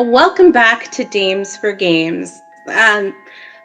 welcome back to Dames for Games.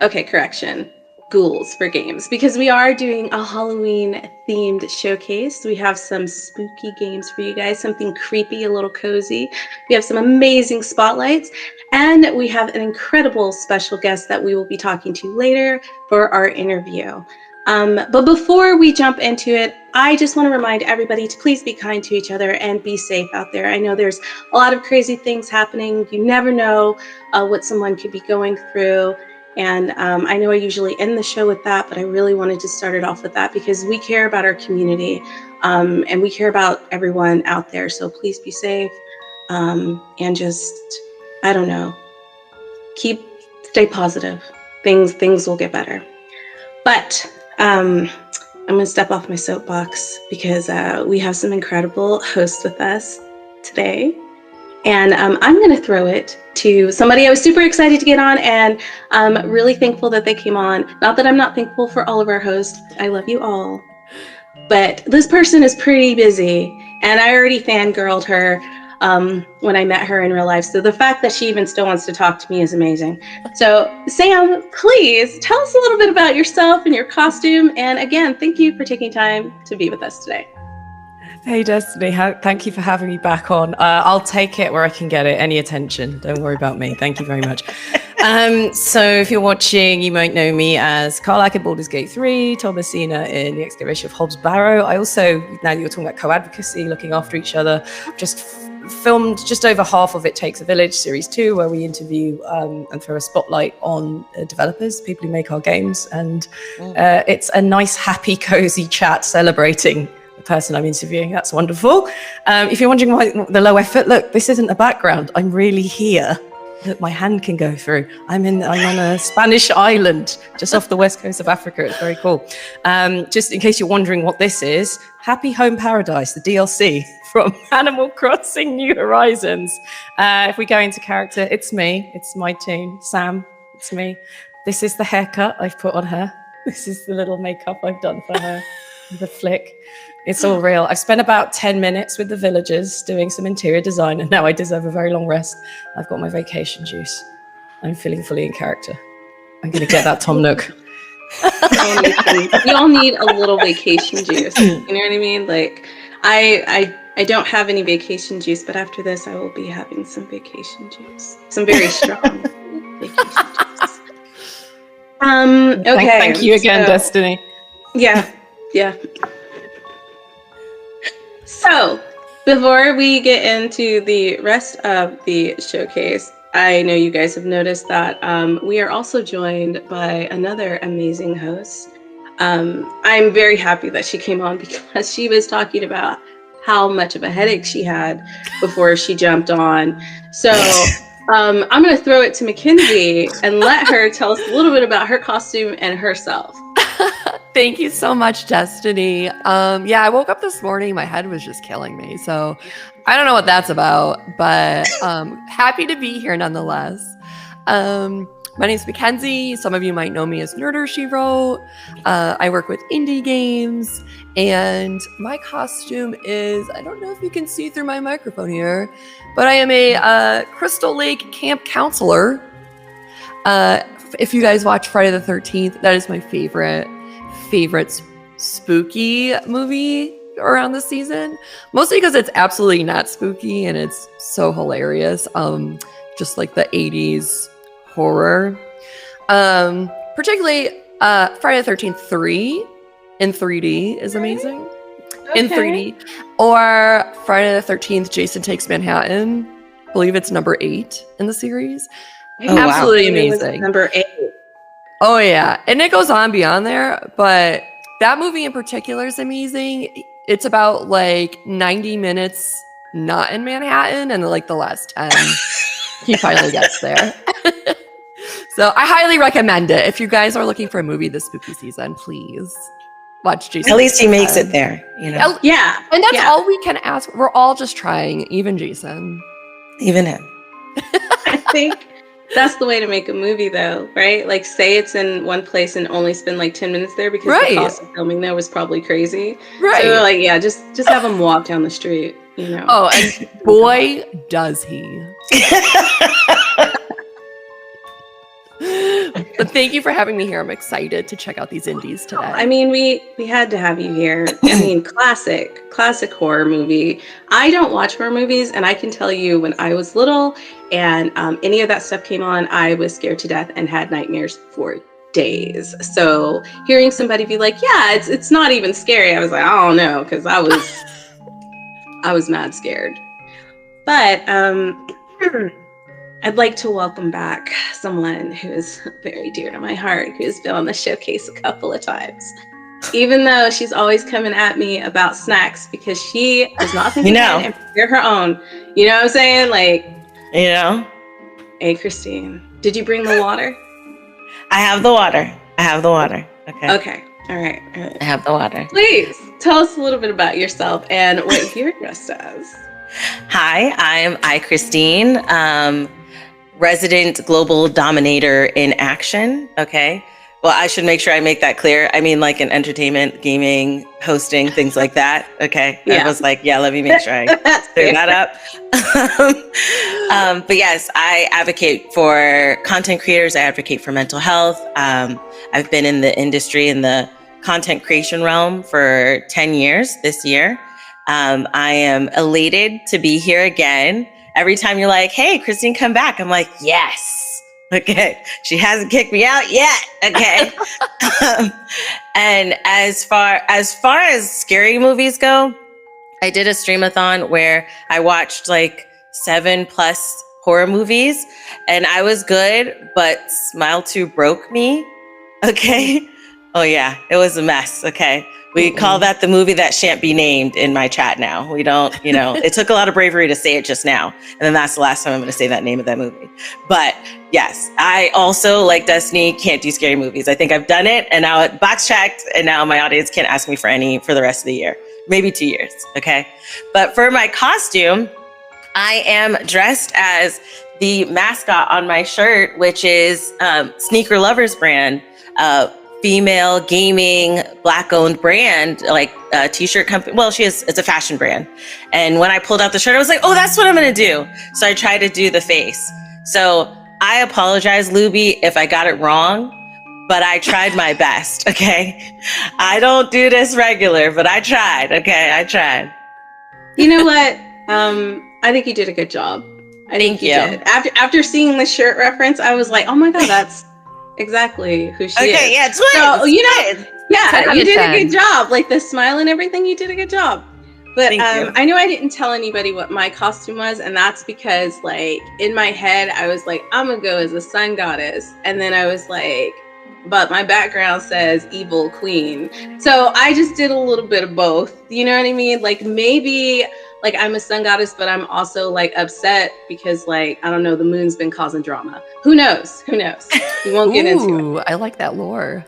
Okay, correction. Ghouls for Games, because we are doing a Halloween themed showcase. We have some spooky games for you guys, something creepy, a little cozy. We have some amazing spotlights, and we have an incredible special guest that we will be talking to later for our interview. But before we jump into it, I just want to remind everybody to please be kind to each other and be safe out there. I know there's a lot of crazy things happening. You never know what someone could be going through. And I know I usually end the show with that, but I really wanted to start it off with that because we care about our community and we care about everyone out there. So please be safe and just, I don't know, stay positive. Things will get better. But I'm going to step off my soapbox because we have some incredible hosts with us today. And I'm going to throw it to somebody I was super excited to get on, and I'm really thankful that they came on. Not that I'm not thankful for all of our hosts. I love you all. But this person is pretty busy, and I already fangirled her when I met her in real life. So the fact that she even still wants to talk to me is amazing. So Sam, please tell us a little bit about yourself and your costume. And again, thank you for taking time to be with us today. Hey Destiny, thank you for having me back on. I'll take it where I can get it, any attention. Don't worry about me. Thank you very much. So if you're watching, you might know me as Karlach in Baldur's Gate 3, Thomasina in The Excavation of Hobbs Barrow. I also, now that you're talking about co-advocacy, looking after each other, just filmed just over half of It Takes a Village Series 2, where we interview and throw a spotlight on developers, people who make our games. And it's a nice, happy, cozy chat celebrating the person I'm interviewing. That's wonderful. If you're wondering why the low effort, look, this isn't a background. I'm really here. That my hand can go through. I'm on a Spanish island just off the west coast of Africa. It's very cool. Just in case you're wondering what this is, Happy Home Paradise, the DLC from Animal Crossing New Horizons. If we go into character, it's me. It's my team. Sam, it's me. This is the haircut I've put on her. This is the little makeup I've done for her. The flick. It's all real. I've spent about 10 minutes with the villagers doing some interior design, and now I deserve a very long rest. I've got my vacation juice. I'm feeling fully in character. I'm going to get that Tom Nook. We all need a little vacation juice. You know what I mean? Like, I don't have any vacation juice, but after this, I will be having some vacation juice. Some very strong vacation juice. Okay. Thank you again, Destiny. Yeah. So, before we get into the rest of the showcase, I know you guys have noticed that we are also joined by another amazing host. I'm very happy that she came on because she was talking about how much of a headache she had before she jumped on. So, I'm going to throw it to Mackenzie and let her tell us a little bit about her costume and herself. Thank you so much, Destiny. I woke up this morning, my head was just killing me. So I don't know what that's about, but happy to be here nonetheless. My name's Mackenzie. Some of you might know me as Nerder She Wrote. I work with indie games, and my costume is, I don't know if you can see through my microphone here, but I am a Crystal Lake camp counselor. If you guys watch Friday the 13th, that is my favorite spooky movie around the season. Mostly because it's absolutely not spooky and it's so hilarious. Just like the 80s horror. Particularly Friday the 13th 3 in 3D is amazing. Okay. In 3D. Or Friday the 13th Jason Takes Manhattan. I believe it's number 8 in the series. Absolutely amazing. Number 8. Oh yeah, and it goes on beyond there, but that movie in particular is amazing. It's about like 90 minutes not in Manhattan, and like the last 10, he finally gets there. So I highly recommend it. If you guys are looking for a movie this spooky season, please watch Jason. At least he makes it there, you know. Yeah, and that's all we can ask. We're all just trying, even Jason, even him. I think that's the way to make a movie, though, right? Like, say it's in one place and only spend like 10 minutes there because the cost of filming there was probably crazy. Right. So, just have him walk down the street, you know. Oh, and boy, does he. But thank you for having me here. I'm excited to check out these indies today. I mean, we had to have you here. I mean, classic horror movie. I don't watch horror movies, and I can tell you when I was little and any of that stuff came on, I was scared to death and had nightmares for days. So hearing somebody be like, yeah, it's not even scary, I was like, I don't know, because I was mad scared. But I'd like to welcome back someone who is very dear to my heart, who's been on the showcase a couple of times. Even though she's always coming at me about snacks because she does not think and prepare her own. You know what I'm saying? Like, Hey, Christine, did you bring the water? I have the water. Okay. Okay. All right. I have the water. Please tell us a little bit about yourself and what you're dressed as. Hi, I'm Christine, resident global dominator in action. Okay. Well, I should make sure I make that clear. I mean, like in entertainment, gaming, hosting, things like that. Okay. Yeah. I was like, let me make sure I clear that up. But yes, I advocate for content creators. I advocate for mental health. I've been in the industry in the content creation realm for 10 years this year. I am elated to be here again. Every time you're like, hey, Christine, come back. I'm like, yes. Okay. She hasn't kicked me out yet. Okay. And as far as scary movies go, I did a streamathon where I watched like 7+ horror movies and I was good, but Smile 2 broke me. Okay. Oh yeah. It was a mess. Okay. We call that the movie that shan't be named in my chat now. We don't, it took a lot of bravery to say it just now. And then that's the last time I'm going to say that name of that movie. But yes, I also, like Destiny, can't do scary movies. I think I've done it and now it box checked and now my audience can't ask me for any for the rest of the year. Maybe 2 years. Okay. But for my costume, I am dressed as the mascot on my shirt, which is Sneaker Lovers brand, female gaming Black-owned brand, like a t-shirt company. Well, it's a fashion brand. And when I pulled out the shirt, I was like, oh, that's what I'm going to do. So I tried to do the face. So I apologize, Luby, if I got it wrong, but I tried my best. Okay. I don't do this regular, but I tried. Okay. I tried. You know what? I think you did a good job. I think you did. After seeing the shirt reference, I was like, oh my God, that's exactly who she is. Okay, yeah, twins. So, you did a good job. Like the smile and everything, you did a good job. But I know I didn't tell anybody what my costume was, and that's because like in my head, I was like, I'm gonna go as a sun goddess. And then I was like, but my background says evil queen. So I just did a little bit of both. You know what I mean? Like maybe like I'm a sun goddess, but I'm also like upset because like, I don't know, the moon's been causing drama. Who knows? We won't get into it. I like that lore.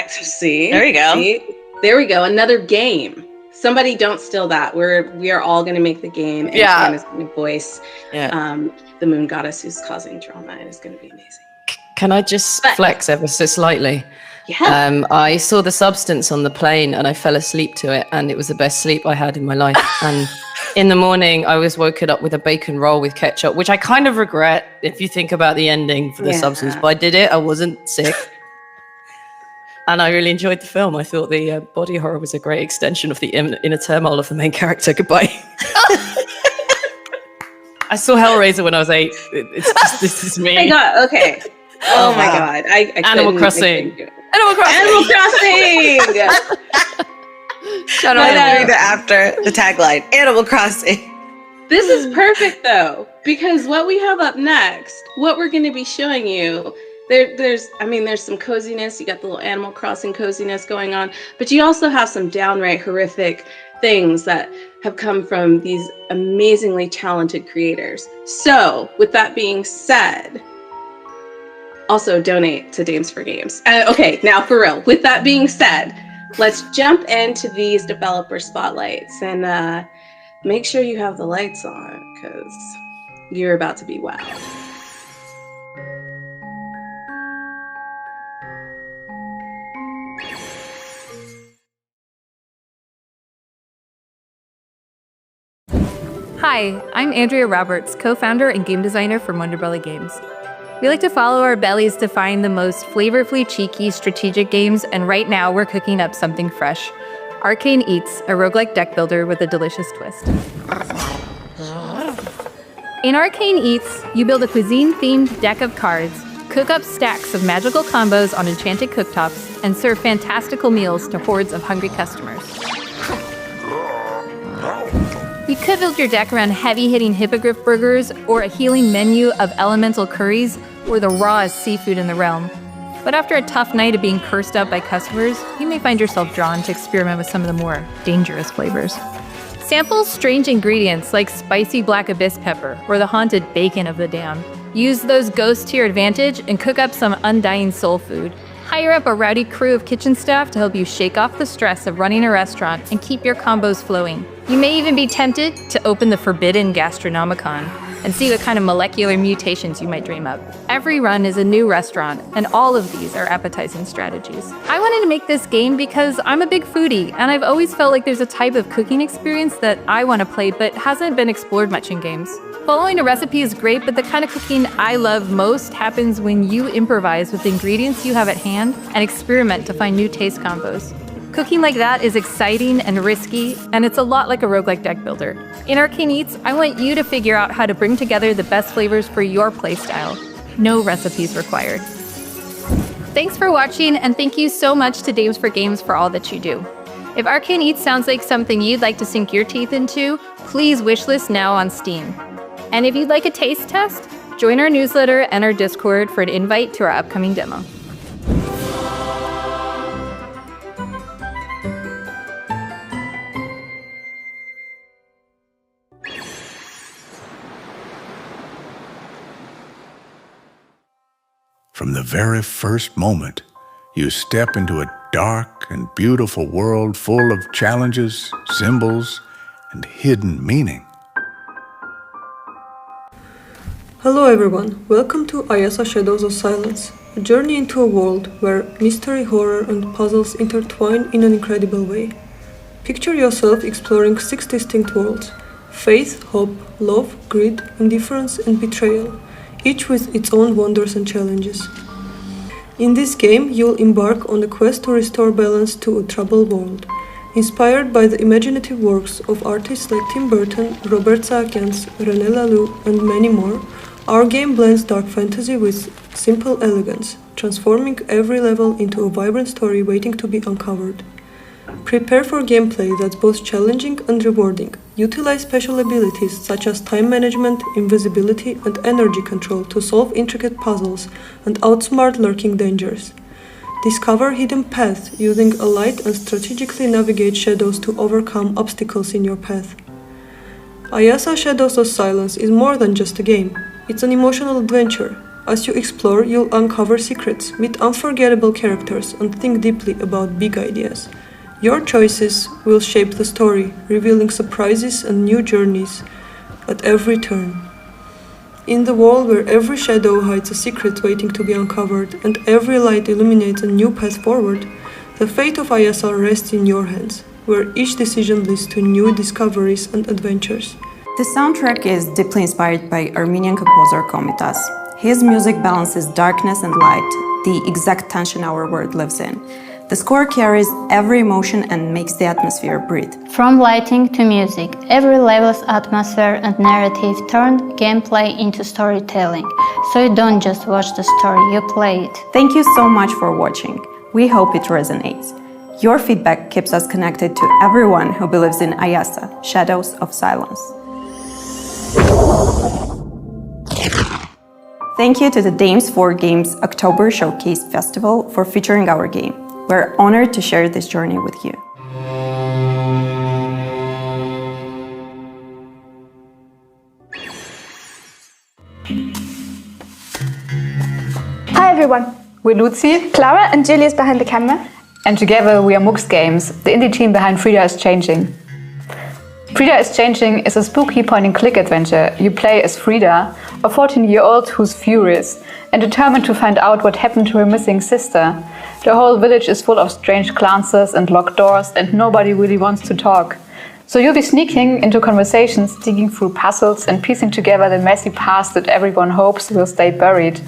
See? There you go. See? There we go. Another game. Somebody don't steal that. We are all going to make the game. And Anna's going to voice the moon goddess who's causing drama. And it's going to be amazing. Can I just flex ever so slightly? Yeah. I saw The Substance on the plane and I fell asleep to it, and it was the best sleep I had in my life. And in the morning, I was woken up with a bacon roll with ketchup, which I kind of regret if you think about the ending for The Substance. But I did it. I wasn't sick. And I really enjoyed the film. I thought the body horror was a great extension of the inner turmoil of the main character. Goodbye. I saw Hellraiser when I was 8. It's just, this is me. I got, okay. Oh my God. I Animal Crossing. Animal Crossing. Shut up. After the tagline, Animal Crossing. This is perfect though, because what we have up next, what we're going to be showing you, there's some coziness. You got the little Animal Crossing coziness going on, but you also have some downright horrific things that have come from these amazingly talented creators. So with that being said, also donate to Dames for Games. Okay, now for real. With that being said, let's jump into these developer spotlights and make sure you have the lights on because you're about to be wowed. Hi, I'm Andrea Roberts, co-founder and game designer for Wonderbrella Games. We like to follow our bellies to find the most flavorfully cheeky strategic games, and right now we're cooking up something fresh. Arcane Eats, a roguelike deck builder with a delicious twist. In Arcane Eats, you build a cuisine-themed deck of cards, cook up stacks of magical combos on enchanted cooktops, and serve fantastical meals to hordes of hungry customers. You could build your deck around heavy-hitting hippogriff burgers, or a healing menu of elemental curries, or the rawest seafood in the realm. But after a tough night of being cursed out by customers, you may find yourself drawn to experiment with some of the more dangerous flavors. Sample strange ingredients like spicy black abyss pepper or the haunted bacon of the damned. Use those ghosts to your advantage and cook up some undying soul food. Hire up a rowdy crew of kitchen staff to help you shake off the stress of running a restaurant and keep your combos flowing. You may even be tempted to open the forbidden Gastronomicon and see what kind of molecular mutations you might dream up. Every run is a new restaurant, and all of these are appetizing strategies. I wanted to make this game because I'm a big foodie, and I've always felt like there's a type of cooking experience that I want to play but hasn't been explored much in games. Following a recipe is great, but the kind of cooking I love most happens when you improvise with the ingredients you have at hand and experiment to find new taste combos. Cooking like that is exciting and risky, and it's a lot like a roguelike deck builder. In Arcane Eats, I want you to figure out how to bring together the best flavors for your playstyle. No recipes required. Thanks for watching, and thank you so much to Dames for Games for all that you do. If Arcane Eats sounds like something you'd like to sink your teeth into, please wishlist now on Steam. And if you'd like a taste test, join our newsletter and our Discord for an invite to our upcoming demo. From the very first moment, you step into a dark and beautiful world full of challenges, symbols, and hidden meaning. Hello everyone, welcome to Ayasa Shadows of Silence, a journey into a world where mystery, horror, and puzzles intertwine in an incredible way. Picture yourself exploring 6 distinct worlds: faith, hope, love, greed, indifference, and betrayal, each with its own wonders and challenges. In this game, you'll embark on a quest to restore balance to a troubled world. Inspired by the imaginative works of artists like Tim Burton, Robert Zemeckis, René Laloux, and many more, our game blends dark fantasy with simple elegance, transforming every level into a vibrant story waiting to be uncovered. Prepare for gameplay that's both challenging and rewarding. Utilize special abilities such as time management, invisibility, and energy control to solve intricate puzzles and outsmart lurking dangers. Discover hidden paths using a light and strategically navigate shadows to overcome obstacles in your path. Ayasa Shadows of Silence is more than just a game. It's an emotional adventure. As you explore, you'll uncover secrets, meet unforgettable characters, and think deeply about big ideas. Your choices will shape the story, revealing surprises and new journeys at every turn. In the world where every shadow hides a secret waiting to be uncovered and every light illuminates a new path forward, the fate of Ayasa rests in your hands, where each decision leads to new discoveries and adventures. The soundtrack is deeply inspired by Armenian composer Komitas. His music balances darkness and light, the exact tension our world lives in. The score carries every emotion and makes the atmosphere breathe. From lighting to music, every level's atmosphere and narrative turned gameplay into storytelling. So you don't just watch the story, you play it. Thank you so much for watching. We hope it resonates. Your feedback keeps us connected to everyone who believes in Ayasa, Shadows of Silence. Thank you to the Dames for Games October Showcase Festival for featuring our game. We're honored to share this journey with you. Hi everyone, we're Lucy, Clara and Julius behind the camera. And together we are Mux Games, the indie team behind Frida is Changing. Frida is Changing is a spooky point-and-click adventure. You play as Frida, a 14-year-old who's furious and determined to find out what happened to her missing sister. The whole village is full of strange glances and locked doors and nobody really wants to talk. So you'll be sneaking into conversations, digging through puzzles and piecing together the messy past that everyone hopes will stay buried.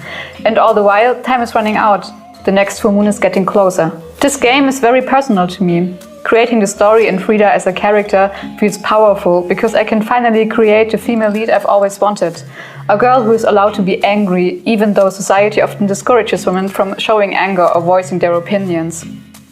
And all the while, time is running out. The next full moon is getting closer. This game is very personal to me. Creating the story and Frida as a character feels powerful because I can finally create the female lead I've always wanted. A girl who is allowed to be angry, even though society often discourages women from showing anger or voicing their opinions.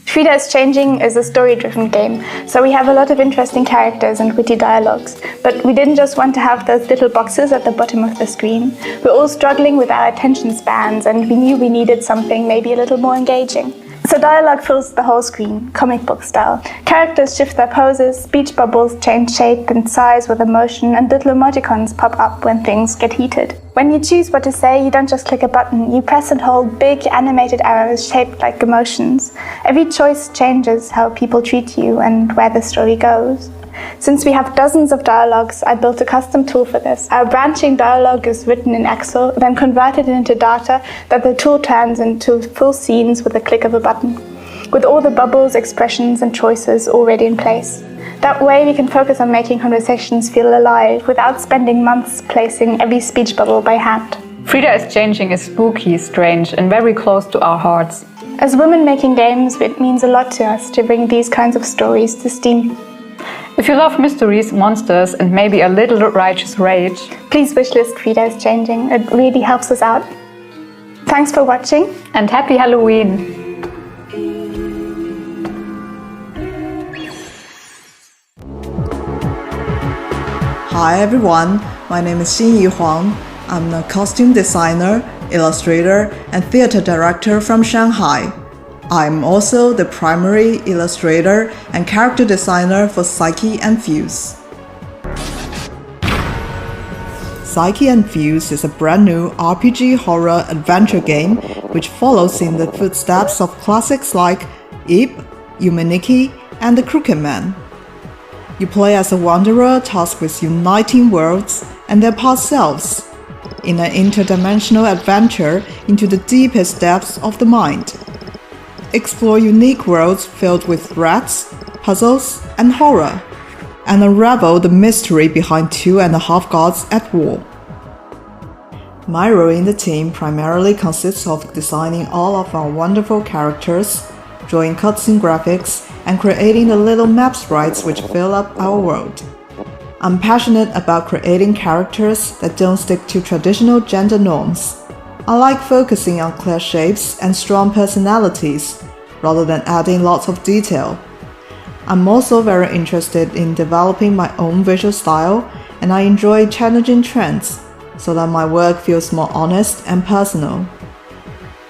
Frida is Changing is a story-driven game, so we have a lot of interesting characters and witty dialogues. But we didn't just want to have those little boxes at the bottom of the screen. We're all struggling with our attention spans, and we knew we needed something maybe a little more engaging. So dialogue fills the whole screen, comic book style. Characters shift their poses, speech bubbles change shape and size with emotion, and little emoticons pop up when things get heated. When you choose what to say, you don't just click a button, you press and hold big animated arrows shaped like emotions. Every choice changes how people treat you and where the story goes. Since we have dozens of dialogues, I built a custom tool for this. Our branching dialogue is written in Excel, then converted into data that the tool turns into full scenes with a click of a button, with all the bubbles, expressions, and choices already in place. That way we can focus on making conversations feel alive without spending months placing every speech bubble by hand. Frida is Changing is spooky, strange, and very close to our hearts. As women making games, it means a lot to us to bring these kinds of stories to Steam. If you love mysteries, monsters, and maybe a little righteous rage, please wishlist Frida is Changing. It really helps us out. Thanks for watching, and happy Halloween! Hi everyone, my name is Xinyi Huang. I'm a costume designer, illustrator, and theater director from Shanghai. I'm also the primary illustrator and character designer for Psyche and Fuse. Psyche and Fuse is a brand new RPG horror adventure game which follows in the footsteps of classics like Ip, Yumeniki, and The Crooked Man. You play as a wanderer tasked with uniting worlds and their past selves in an interdimensional adventure into the deepest depths of the mind. Explore unique worlds filled with threats, puzzles, and horror, and unravel the mystery behind 2.5 gods at war. My role in the team primarily consists of designing all of our wonderful characters, drawing cutscene graphics, and creating the little map sprites which fill up our world. I'm passionate about creating characters that don't stick to traditional gender norms. I like focusing on clear shapes and strong personalities, rather than adding lots of detail. I'm also very interested in developing my own visual style, and I enjoy challenging trends, so that my work feels more honest and personal.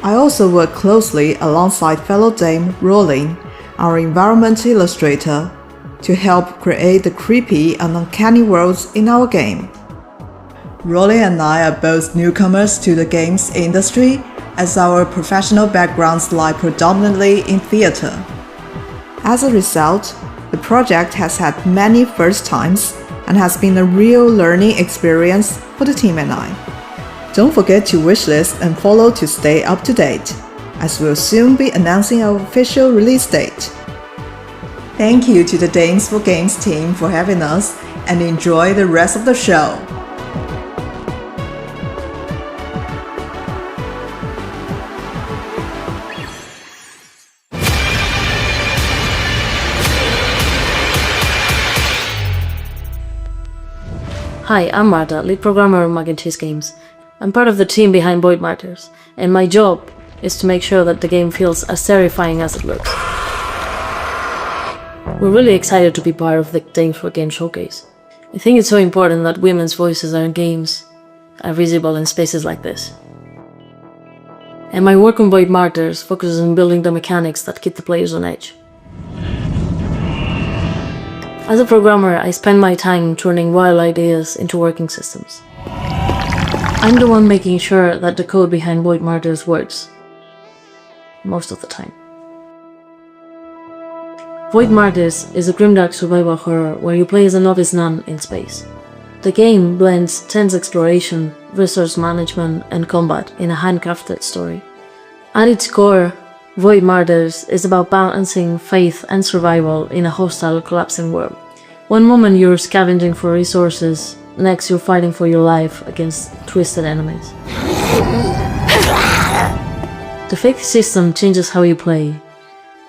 I also work closely alongside fellow dame Rolling, our environment illustrator, to help create the creepy and uncanny worlds in our game. Rolly and I are both newcomers to the games industry, as our professional backgrounds lie predominantly in theater. As a result, the project has had many first times and has been a real learning experience for the team and I. Don't forget to wishlist and follow to stay up to date, as we'll soon be announcing our official release date. Thank you to the Dames for Games team for having us, and enjoy the rest of the show. Hi, I'm Marta, lead programmer of Mac and Cheese Games. I'm part of the team behind Void Martyrs, and my job is to make sure that the game feels as terrifying as it looks. We're really excited to be part of the Dames for Games showcase. I think it's so important that women's voices in games are visible in spaces like this. And my work on Void Martyrs focuses on building the mechanics that keep the players on edge. As a programmer, I spend my time turning wild ideas into working systems. I'm the one making sure that the code behind Void Martyrs works. Most of the time. Void Martyrs is a grimdark survival horror where you play as a novice nun in space. The game blends tense exploration, resource management, and combat in a handcrafted story. At its core, Void Martyrs is about balancing faith and survival in a hostile, collapsing world. One moment you're scavenging for resources, next you're fighting for your life against twisted enemies. The fake system changes how you play.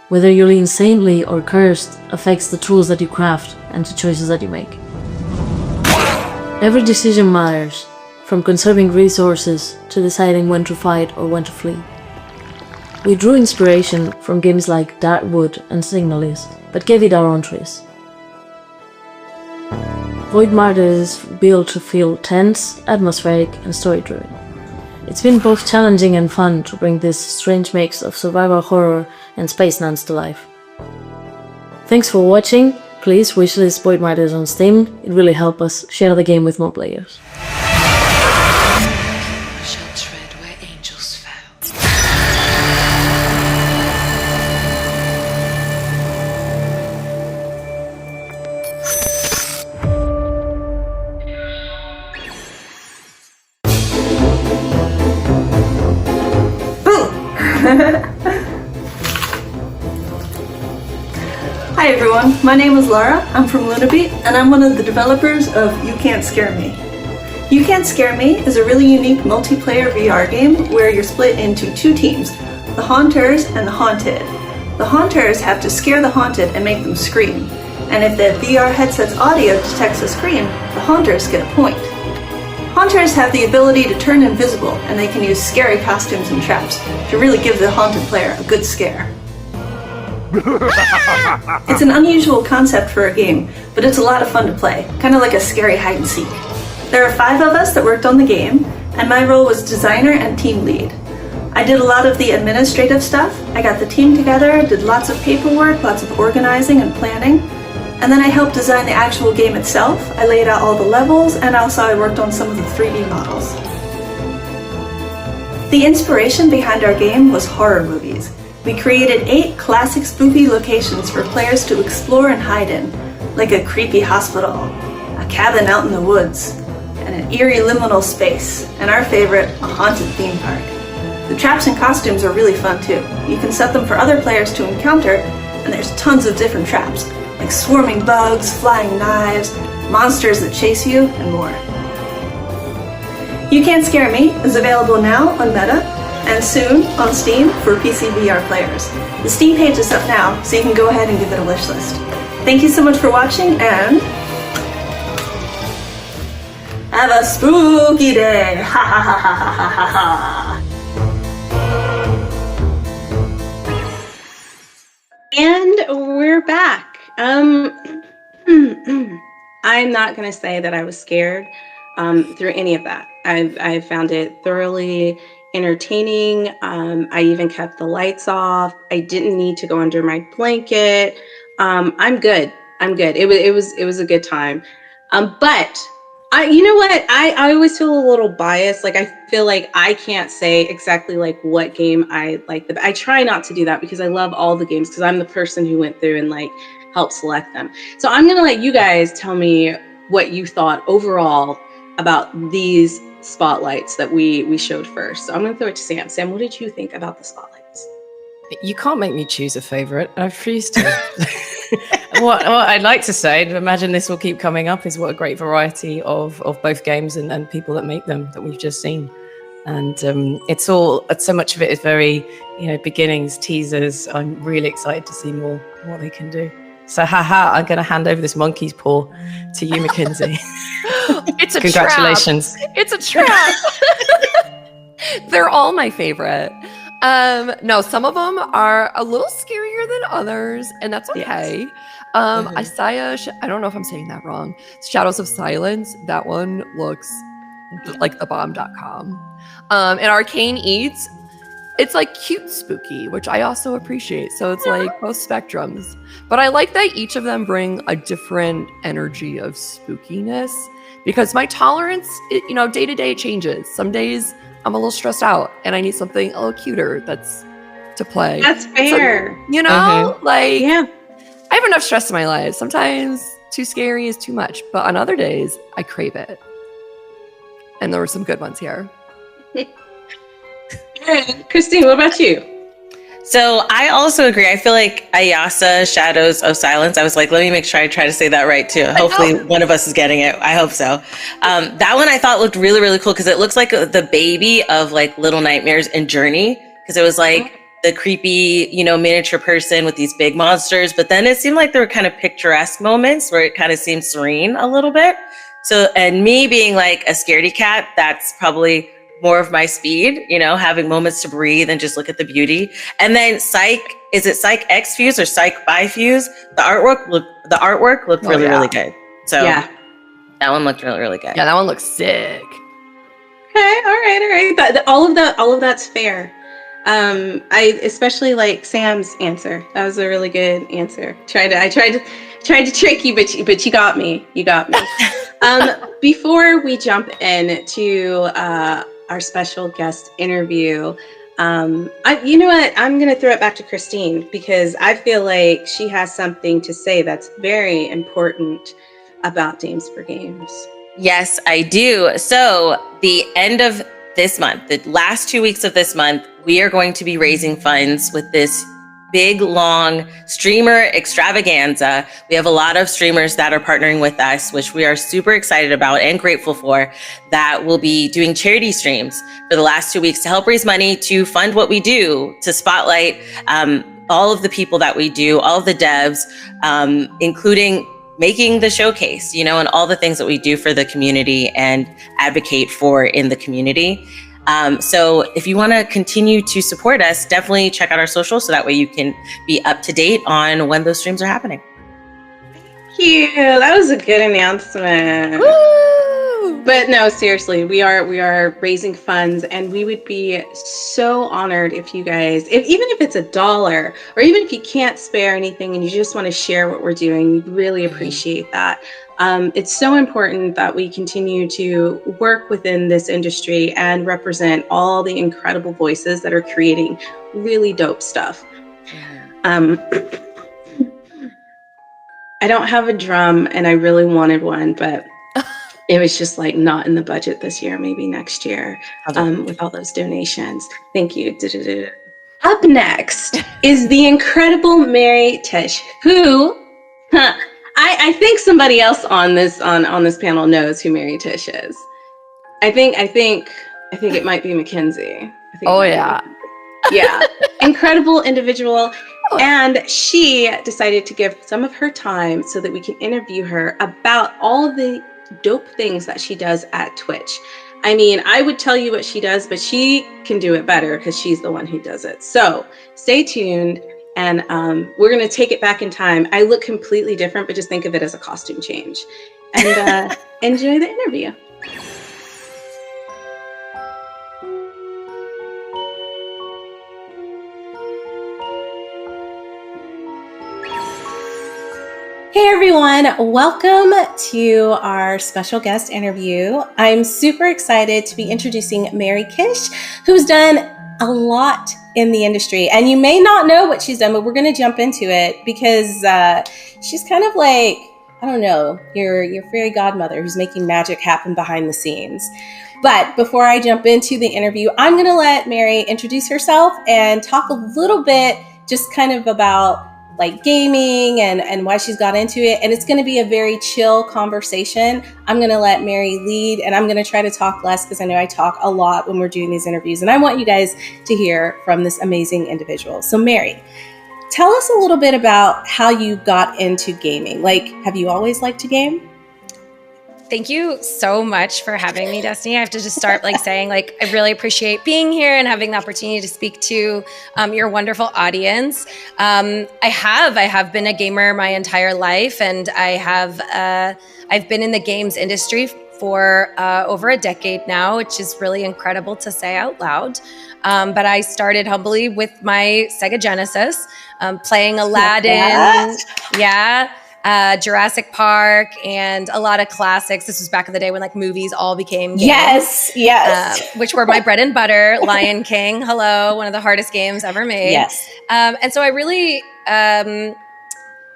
Whether you're insanely or cursed affects the tools that you craft and the choices that you make. Every decision matters, from conserving resources to deciding when to fight or when to flee. We drew inspiration from games like Darkwood and Signalis, but gave it our own twist. Void Martyr is built to feel tense, atmospheric, and story-driven. It's been both challenging and fun to bring this strange mix of survival horror and space nuns to life. Thanks for watching. Please wishlist Void Martyrs on Steam. It really helps us share the game with more players. Hi everyone, my name is Lara, I'm from Lunabeat, and I'm one of the developers of You Can't Scare Me. You Can't Scare Me is a really unique multiplayer VR game where you're split into two teams, the Haunters and the Haunted. The Haunters have to scare the Haunted and make them scream, and if the VR headset's audio detects a scream, the Haunters get a point. Haunters have the ability to turn invisible, and they can use scary costumes and traps to really give the Haunted player a good scare. It's an unusual concept for a game, but it's a lot of fun to play, kind of like a scary hide and seek. There are 5 of us that worked on the game, and my role was designer and team lead. I did a lot of the administrative stuff. I got the team together, did lots of paperwork, lots of organizing and planning, and then I helped design the actual game itself. I laid out all the levels, and also I worked on some of the 3D models. The inspiration behind our game was horror movies. We created 8 classic spooky locations for players to explore and hide in, like a creepy hospital, a cabin out in the woods, and an eerie liminal space, and our favorite, a haunted theme park. The traps and costumes are really fun too. You can set them for other players to encounter, and there's tons of different traps, like swarming bugs, flying knives, monsters that chase you, and more. You Can't Scare Me is available now on Meta, and soon on Steam for PC VR players. The Steam page is up now, so you can go ahead and give it a wish list. Thank you so much for watching, and have a spooky day! Ha ha ha ha ha ha ha! And we're back. I'm not gonna say that I was scared through any of that. I found it thoroughly entertaining. I even kept the lights off. I didn't need to go under my blanket. I'm good. It was a good time. But you know what? I always feel a little biased. Like I feel like I can't say exactly like what game I like. I try not to do that because I love all the games because I'm the person who went through and like helped select them. So I'm gonna let you guys tell me what you thought overall about these spotlights that we showed first. So I'm going to throw it to Sam. Sam, what did you think about the spotlights? You can't make me choose a favorite. I refuse to. what I'd like to say, imagine this will keep coming up, is what a great variety of both games and people that make them that we've just seen. And it's all, so much of it is very, beginnings, teasers. I'm really excited to see more what they can do. So, I'm going to hand over this monkey's paw to you, Mackenzie. It's a Congratulations. Trap. It's a trap. They're all my favorite. No, some of them are a little scarier than others, and that's okay. Yes. Isaiah, I don't know if I'm saying that wrong. Shadows of Silence, that one looks like thebomb.com. And Arcane Eats, it's like cute spooky, which I also appreciate. So it's like both spectrums. But I like that each of them bring a different energy of spookiness because my tolerance, day to day changes. Some days I'm a little stressed out and I need something a little cuter that's to play. That's fair. So, I have enough stress in my life. Sometimes too scary is too much, but on other days I crave it. And there were some good ones here. Christine, what about you? So I also agree. I feel like Ayasa, Shadows of Silence. I was like, let me make sure I try to say that right too. Hopefully one of us is getting it. I hope so. That one I thought looked really, really cool because it looks like the baby of like Little Nightmares and Journey, because it was like the creepy, miniature person with these big monsters. But then it seemed like there were kind of picturesque moments where it kind of seemed serene a little bit. So, and me being like a scaredy cat, that's probably more of my speed, having moments to breathe and just look at the beauty. And then is it Psych X Fuse or Psych by Fuse? The artwork looked really, really good. So Yeah. that one looked really, really good. Yeah, that one looks sick. Okay, all right. All of that's fair. I especially like Sam's answer. That was a really good answer. I tried to trick you, but you got me. You got me. Before we jump in to our special guest interview, you know what? I'm gonna throw it back to Christine because I feel like she has something to say that's very important about Dames for Games. Yes, I do. So the end of this month, the last 2 weeks of this month, we are going to be raising funds with this big, long streamer extravaganza. We have a lot of streamers that are partnering with us, which we are super excited about and grateful for, that will be doing charity streams for the last 2 weeks to help raise money to fund what we do, to spotlight all of the people that we do, all of the devs, including making the showcase, and all the things that we do for the community and advocate for in the community. So if you want to continue to support us, definitely check out our socials so that way you can be up to date on when those streams are happening. Thank you. That was a good announcement. Woo! But no, seriously, we are raising funds, and we would be so honored if you guys, even if it's $1, or even if you can't spare anything and you just want to share what we're doing, we'd really appreciate that. It's so important that we continue to work within this industry and represent all the incredible voices that are creating really dope stuff. I don't have a drum, and I really wanted one, but it was just like not in the budget this year, maybe next year, with all those donations. Thank you. Up next is the incredible Mary Tish, who I think somebody else on this panel knows who Mary Tish is. I think it might be Mackenzie. Yeah. Incredible individual. And she decided to give some of her time so that we can interview her about all the dope things that she does at Twitch. I mean, I would tell you what she does, but she can do it better because she's the one who does it. So stay tuned, and we're going to take it back in time. I look completely different, but just think of it as a costume change. And enjoy the interview. Hey everyone, welcome to our special guest interview. I'm super excited to be introducing Mary Kish, who's done a lot in the industry. And you may not know what she's done, but we're going to jump into it because she's kind of like, I don't know, your fairy godmother who's making magic happen behind the scenes. But before I jump into the interview, I'm going to let Mary introduce herself and talk a little bit just kind of about like gaming and why she's got into it. And it's going to be a very chill conversation. I'm going to let Mary lead, and I'm going to try to talk less because I know I talk a lot when we're doing these interviews. And I want you guys to hear from this amazing individual. So Mary, tell us a little bit about how you got into gaming. Like, have you always liked to game? Thank you so much for having me, Destiny. I have to just start saying I really appreciate being here and having the opportunity to speak to your wonderful audience. I have been a gamer my entire life, and I've been in the games industry for over a decade now, which is really incredible to say out loud. But I started humbly with my Sega Genesis, playing Aladdin. Yeah. Jurassic Park and a lot of classics. This was back in the day when movies all became games. Yes. Which were my bread and butter. Lion King, hello, one of the hardest games ever made. Yes. And so I really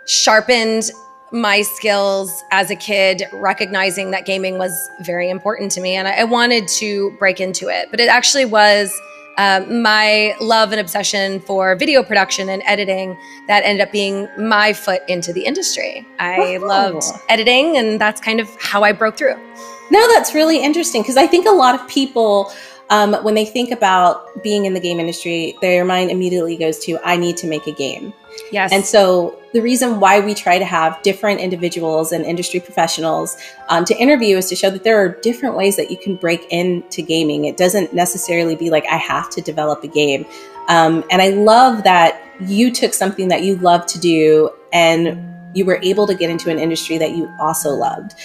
sharpened my skills as a kid, recognizing that gaming was very important to me, and I wanted to break into it. But it actually was my love and obsession for video production and editing that ended up being my foot into the industry. I loved editing, and that's kind of how I broke through. No, that's really interesting, because I think a lot of people, when they think about being in the game industry, their mind immediately goes to, I need to make a game. Yes. And so the reason why we try to have different individuals and industry professionals to interview is to show that there are different ways that you can break into gaming. It doesn't necessarily be like, I have to develop a game. And I love that you took something that you love to do and you were able to get into an industry that you also loved.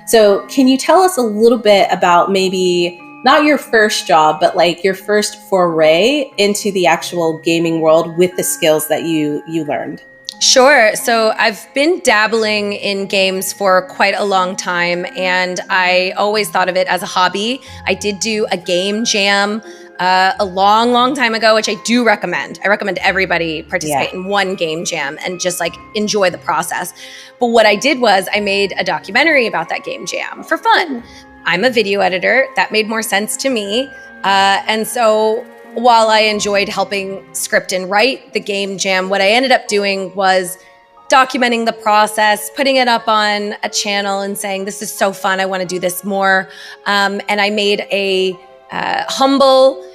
So can you tell us a little bit about maybe not your first job, but like your first foray into the actual gaming world with the skills that you learned? Sure. So I've been dabbling in games for quite a long time, and I always thought of it as a hobby. I did do a game jam a long time ago, which I do recommend. I recommend everybody participate in one game jam and just like enjoy the process. But what I did was I made a documentary about that game jam for fun. I'm a video editor. That made more sense to me. And so while I enjoyed helping script and write the game jam, what I ended up doing was documenting the process, putting it up on a channel and saying, this is so fun, I want to do this more. And I made a humble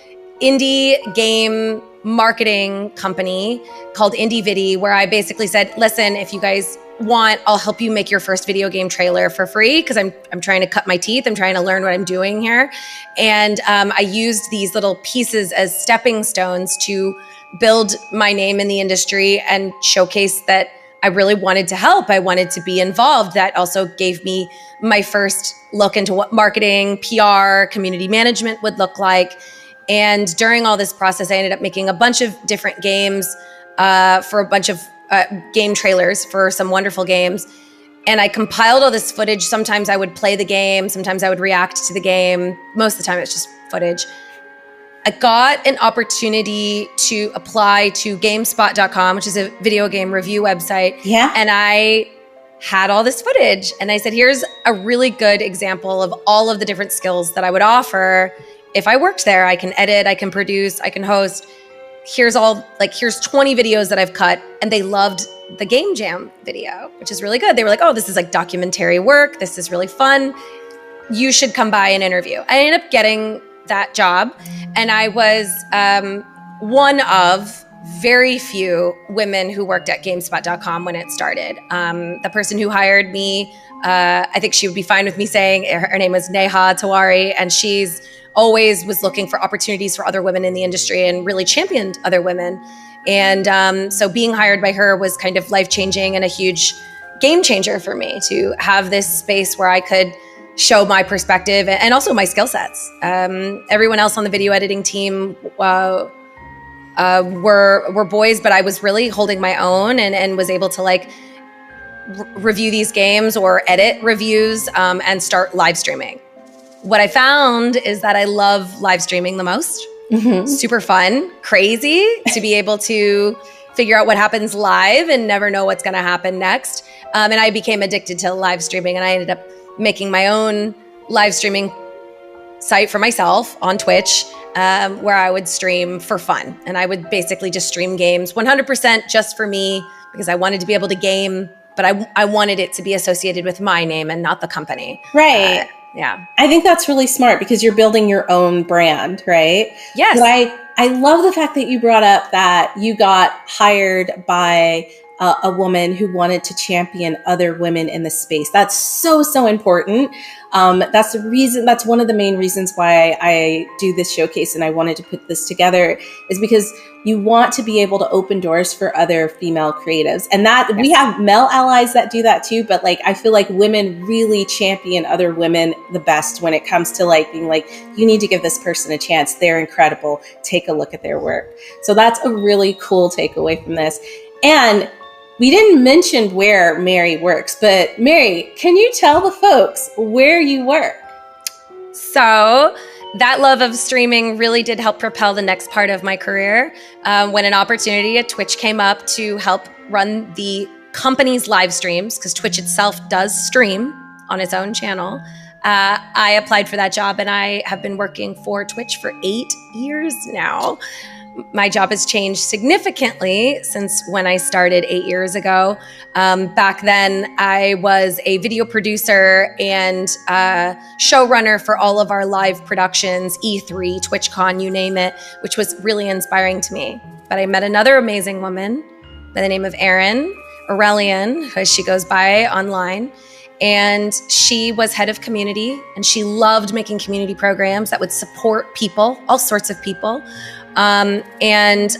indie game marketing company called Indie Vidi, where I basically said, listen, if you guys want, I'll help you make your first video game trailer for free, because I'm trying to cut my teeth. I'm trying to learn what I'm doing here. And I used these little pieces as stepping stones to build my name in the industry and showcase that I really wanted to help. I wanted to be involved. That also gave me my first look into what marketing, PR, community management would look like. And during all this process, I ended up making a bunch of different games for a bunch of game trailers for some wonderful games. And I compiled all this footage. Sometimes I would play the game. Sometimes I would react to the game. Most of the time it's just footage. I got an opportunity to apply to GameSpot.com, which is a video game review website. Yeah. And I had all this footage. And I said, here's a really good example of all of the different skills that I would offer. If I worked there, I can edit, I can produce, I can host. Here's 20 videos that I've cut, and they loved the game jam video, which is really good. They were like, oh, this is like documentary work. This is really fun. You should come by and interview. I ended up getting that job, and I was one of very few women who worked at GameSpot.com when it started. The person who hired me, I think she would be fine with me saying, her name was Neha Tawari, and she's always was looking for opportunities for other women in the industry and really championed other women. And so being hired by her was kind of life-changing and a huge game changer for me to have this space where I could show my perspective and also my skill sets. Everyone else on the video editing team were boys, but I was really holding my own and was able to like review these games or edit reviews and start live streaming. What I found is that I love live streaming the most. Mm-hmm. Super fun, crazy to be able to figure out what happens live and never know what's going to happen next. And I became addicted to live streaming, and I ended up making my own live streaming site for myself on Twitch, where I would stream for fun. And I would basically just stream games 100% just for me, because I wanted to be able to game, but I wanted it to be associated with my name and not the company. Right. Yeah. I think that's really smart, because you're building your own brand, right? Yes. But I love the fact that you brought up that you got hired by a woman who wanted to champion other women in the space. That's so important. That's one of the main reasons why I do this showcase and I wanted to put this together, is because you want to be able to open doors for other female creatives. And that we have male allies that do that too, but like I feel like women really champion other women the best when it comes to like being like, you need to give this person a chance. They're incredible. Take a look at their work. So that's a really cool takeaway from this. And we didn't mention where Mary works, but Mary, can you tell the folks where you work? So that love of streaming really did help propel the next part of my career. When an opportunity at Twitch came up to help run the company's live streams, because Twitch itself does stream on its own channel, I applied for that job, and I have been working for Twitch for 8 years now. My job has changed significantly since when I started 8 years ago. Back then, I was a video producer and showrunner for all of our live productions, E3, TwitchCon, you name it, which was really inspiring to me. But I met another amazing woman by the name of Erin Aurelian, as she goes by online. And she was head of community, and she loved making community programs that would support people, all sorts of people. And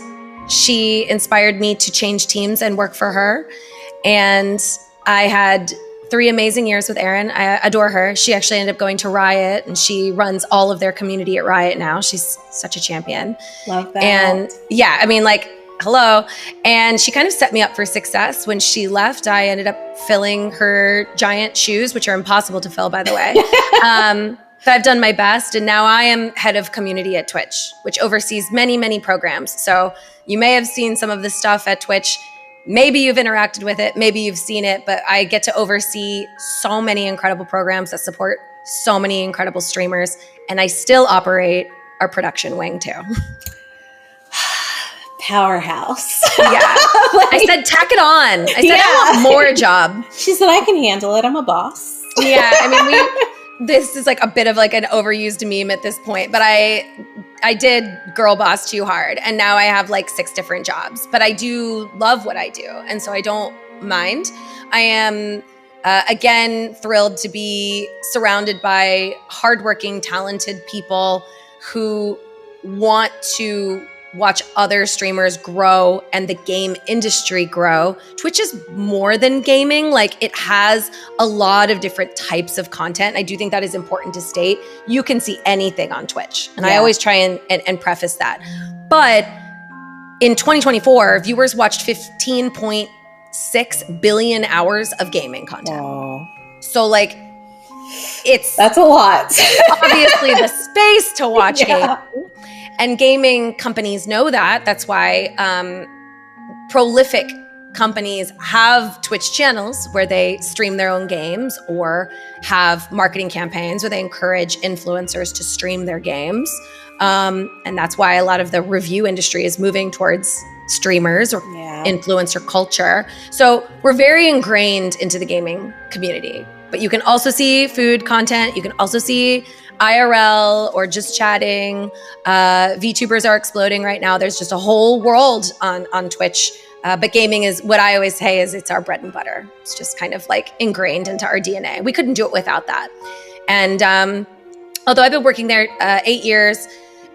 she inspired me to change teams and work for her. And I had 3 amazing years with Erin. I adore her. She actually ended up going to Riot, and she runs all of their community at Riot now. She's such a champion. Love that. And yeah, I mean, like, hello. And she kind of set me up for success. When she left, I ended up filling her giant shoes, which are impossible to fill, by the way. But I've done my best. And now I am head of community at Twitch, which oversees many, many programs. So you may have seen some of the stuff at Twitch. Maybe you've interacted with it. Maybe you've seen it. But I get to oversee so many incredible programs that support so many incredible streamers. And I still operate our production wing too. Powerhouse. Yeah. I said, tack it on. I said, I want more job. She said, I can handle it. I'm a boss. Yeah. I mean, this is like a bit of like an overused meme at this point, but I did girl boss too hard. And now I have like 6 different jobs, but I do love what I do. And so I don't mind. I am, again, thrilled to be surrounded by hardworking, talented people who want to watch other streamers grow and the game industry grow. Twitch is more than gaming. Like, it has a lot of different types of content. I do think that is important to state. You can see anything on Twitch. And I always try and preface that. But in 2024, viewers watched 15.6 billion hours of gaming content. Oh. So like, that's a lot. Obviously the space to watch gaming. And gaming companies know that. That's why prolific companies have Twitch channels where they stream their own games or have marketing campaigns where they encourage influencers to stream their games. And that's why a lot of the review industry is moving towards streamers or influencer culture. So we're very ingrained into the gaming community. But you can also see food content. You can also see IRL or just chatting. VTubers are exploding right now. There's just a whole world on Twitch. But gaming is what I always say is it's our bread and butter. It's just kind of like ingrained into our DNA. We couldn't do it without that. And although I've been working there 8 years,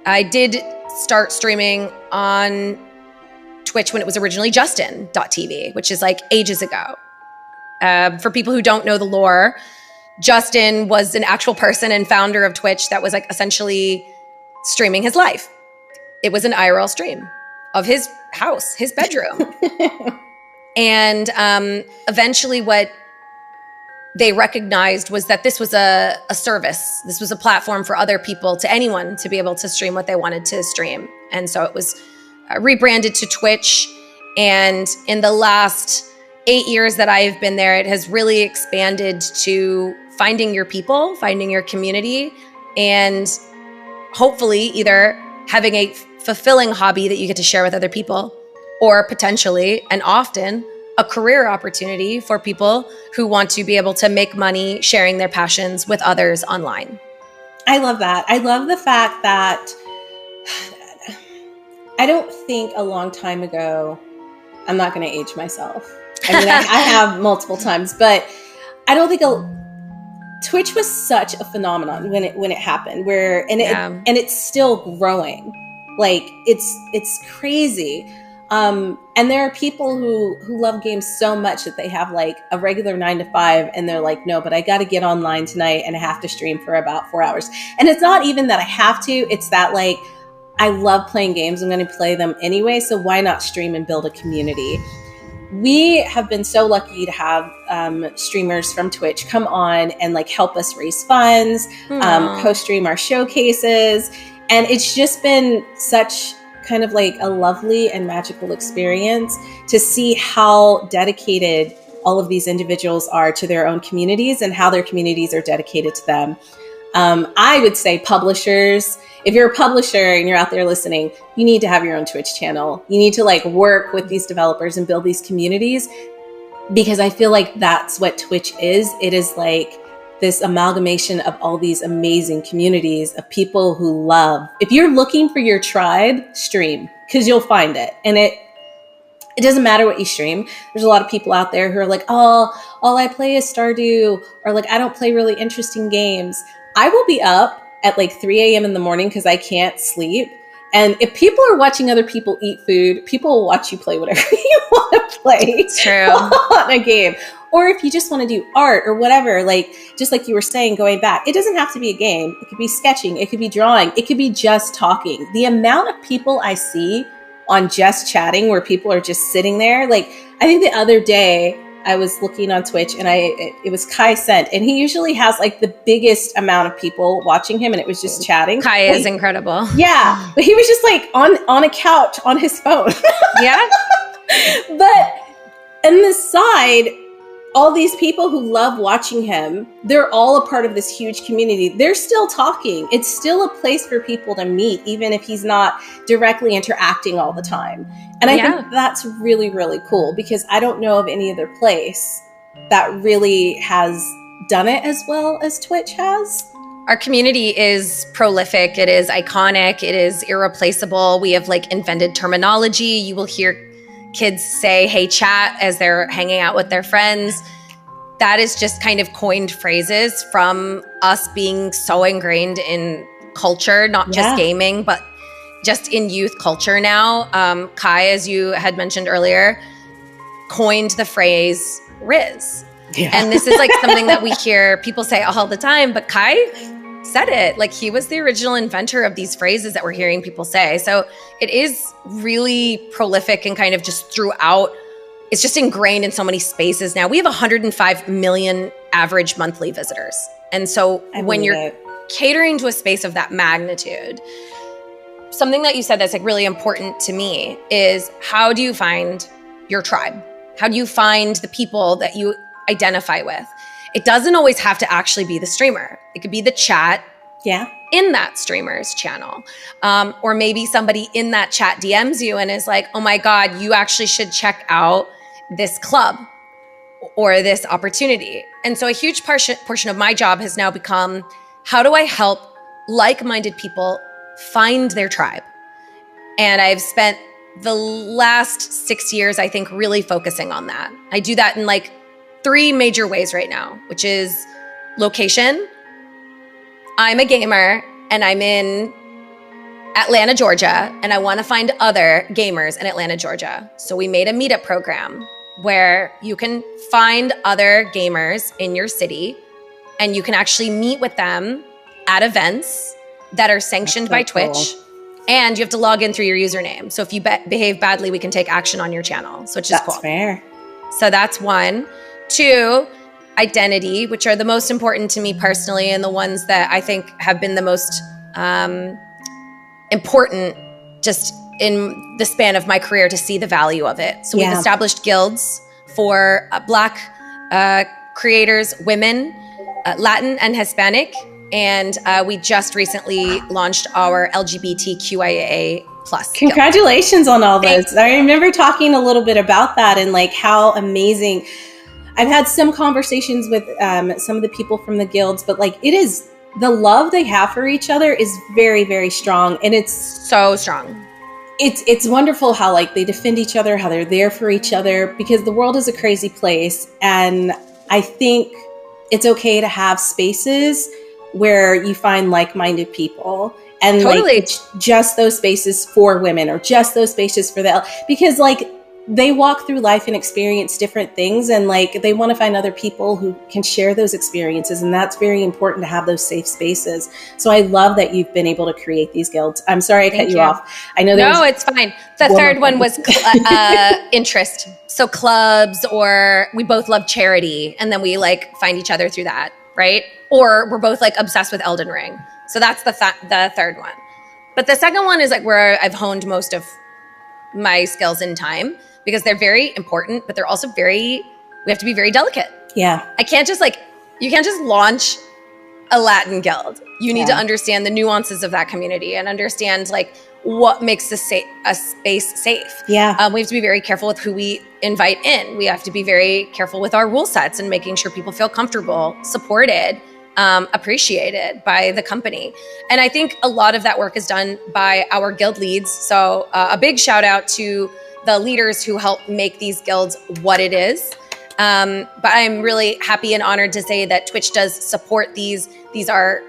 I did start streaming on Twitch when it was originally Justin.tv, which is like ages ago. For people who don't know the lore, Justin was an actual person and founder of Twitch that was like essentially streaming his life. It was an IRL stream of his house, his bedroom. And eventually what they recognized was that this was a service. This was a platform for other people, to anyone to be able to stream what they wanted to stream. And so it was rebranded to Twitch. And in the last 8 years that I've been there, it has really expanded to finding your people, finding your community, and hopefully either having a fulfilling hobby that you get to share with other people, or potentially, and often, a career opportunity for people who want to be able to make money sharing their passions with others online. I love that. I love the fact that I don't think a long time ago, I'm not going to age myself. I mean, I have multiple times, but I don't think Twitch was such a phenomenon when it happened. And it's still growing. Like, it's crazy. And there are people who love games so much that they have like a regular 9 to 5, and they're like, no, but I got to get online tonight and I have to stream for about 4 hours. And it's not even that I have to. It's that like, I love playing games. I'm going to play them anyway. So why not stream and build a community? We have been so lucky to have streamers from Twitch come on and like help us raise funds, co-stream our showcases. And it's just been such kind of like a lovely and magical experience to see how dedicated all of these individuals are to their own communities and how their communities are dedicated to them. I would say publishers, if you're a publisher and you're out there listening, you need to have your own Twitch channel. You need to like work with these developers and build these communities, because I feel like that's what Twitch is. It is like this amalgamation of all these amazing communities of people who love. If you're looking for your tribe, stream, because you'll find it. And it doesn't matter what you stream. There's a lot of people out there who are like, oh, all I play is Stardew, or like, I don't play really interesting games. I will be up at like 3 a.m. in the morning because I can't sleep. And if people are watching other people eat food, people will watch you play whatever you want to play. It's true. On a game. Or if you just want to do art or whatever, like, just like you were saying, going back, it doesn't have to be a game. It could be sketching. It could be drawing. It could be just talking. The amount of people I see on just chatting where people are just sitting there. Like, I think the other day I was looking on Twitch and it was Kai Sent, and he usually has like the biggest amount of people watching him, and it was just chatting. Kai is incredible. Yeah. But he was just like on a couch on his phone. Yeah. But on the side, all these people who love watching him, they're all a part of this huge community. They're still talking. It's still a place for people to meet, even if he's not directly interacting all the time. And I think that's really, really cool, because I don't know of any other place that really has done it as well as Twitch has. Our community is prolific. It is iconic. It is irreplaceable. We have like invented terminology. You will hear kids say, hey, chat, as they're hanging out with their friends. That is just kind of coined phrases from us being so ingrained in culture, not just gaming, but just in youth culture now. Kai, as you had mentioned earlier, coined the phrase Riz. Yeah. And this is like something that we hear people say all the time, but Kai said it. Like, he was the original inventor of these phrases that we're hearing people say. So it is really prolific and kind of just throughout. It's just ingrained in so many spaces now. We have 105 million average monthly visitors. And so when you're catering to a space of that magnitude, something that you said that's like really important to me is, how do you find your tribe? How do you find the people that you identify with? It doesn't always have to actually be the streamer. It could be the chat in that streamer's channel. Or maybe somebody in that chat DMs you and is like, oh my God, you actually should check out this club or this opportunity. And so a huge portion of my job has now become, how do I help like-minded people find their tribe? And I've spent the last 6 years, I think, really focusing on that. I do that in like 3 major ways right now, which is location. I'm a gamer and I'm in Atlanta, Georgia, and I want to find other gamers in Atlanta, Georgia. So we made a meetup program where you can find other gamers in your city and you can actually meet with them at events that are sanctioned by Twitch. And you have to log in through your username. So if you behave badly, we can take action on your channel. So it's just cool. That's fair. So that's 1. 2, identity, which are the most important to me personally, and the ones that I think have been the most important just in the span of my career to see the value of it. So we've established guilds for Black creators, women, Latin and Hispanic. And we just recently launched our LGBTQIA plus. Congratulations on all this. I remember talking a little bit about that and like how amazing. I've had some conversations with some of the people from the guilds, but like, it is, the love they have for each other is very, very strong. And it's so strong. It's wonderful how like they defend each other, how they're there for each other, because the world is a crazy place. And I think it's okay to have spaces where you find like-minded people, and like just those spaces for women, or just those spaces for because like they walk through life and experience different things, and like they want to find other people who can share those experiences, and that's very important to have those safe spaces. So I love that you've been able to create these guilds. I'm sorry I cut you off. I know no, it's fine. The third one was interest. So clubs, or we both love charity, and then we like find each other through that, right? Or we're both like obsessed with Elden Ring. So that's the third one. But the second one is like where I've honed most of my skills in time, because they're very important, but they're also very we have to be very delicate. Yeah. You can't just launch a Latin guild. You need to understand the nuances of that community and understand like what makes a space safe. Yeah. We have to be very careful with who we invite in. We have to be very careful with our rule sets and making sure people feel comfortable, supported, appreciated by the company. And I think a lot of that work is done by our guild leads. So a big shout out to the leaders who help make these guilds what it is. But I'm really happy and honored to say that Twitch does support these. These are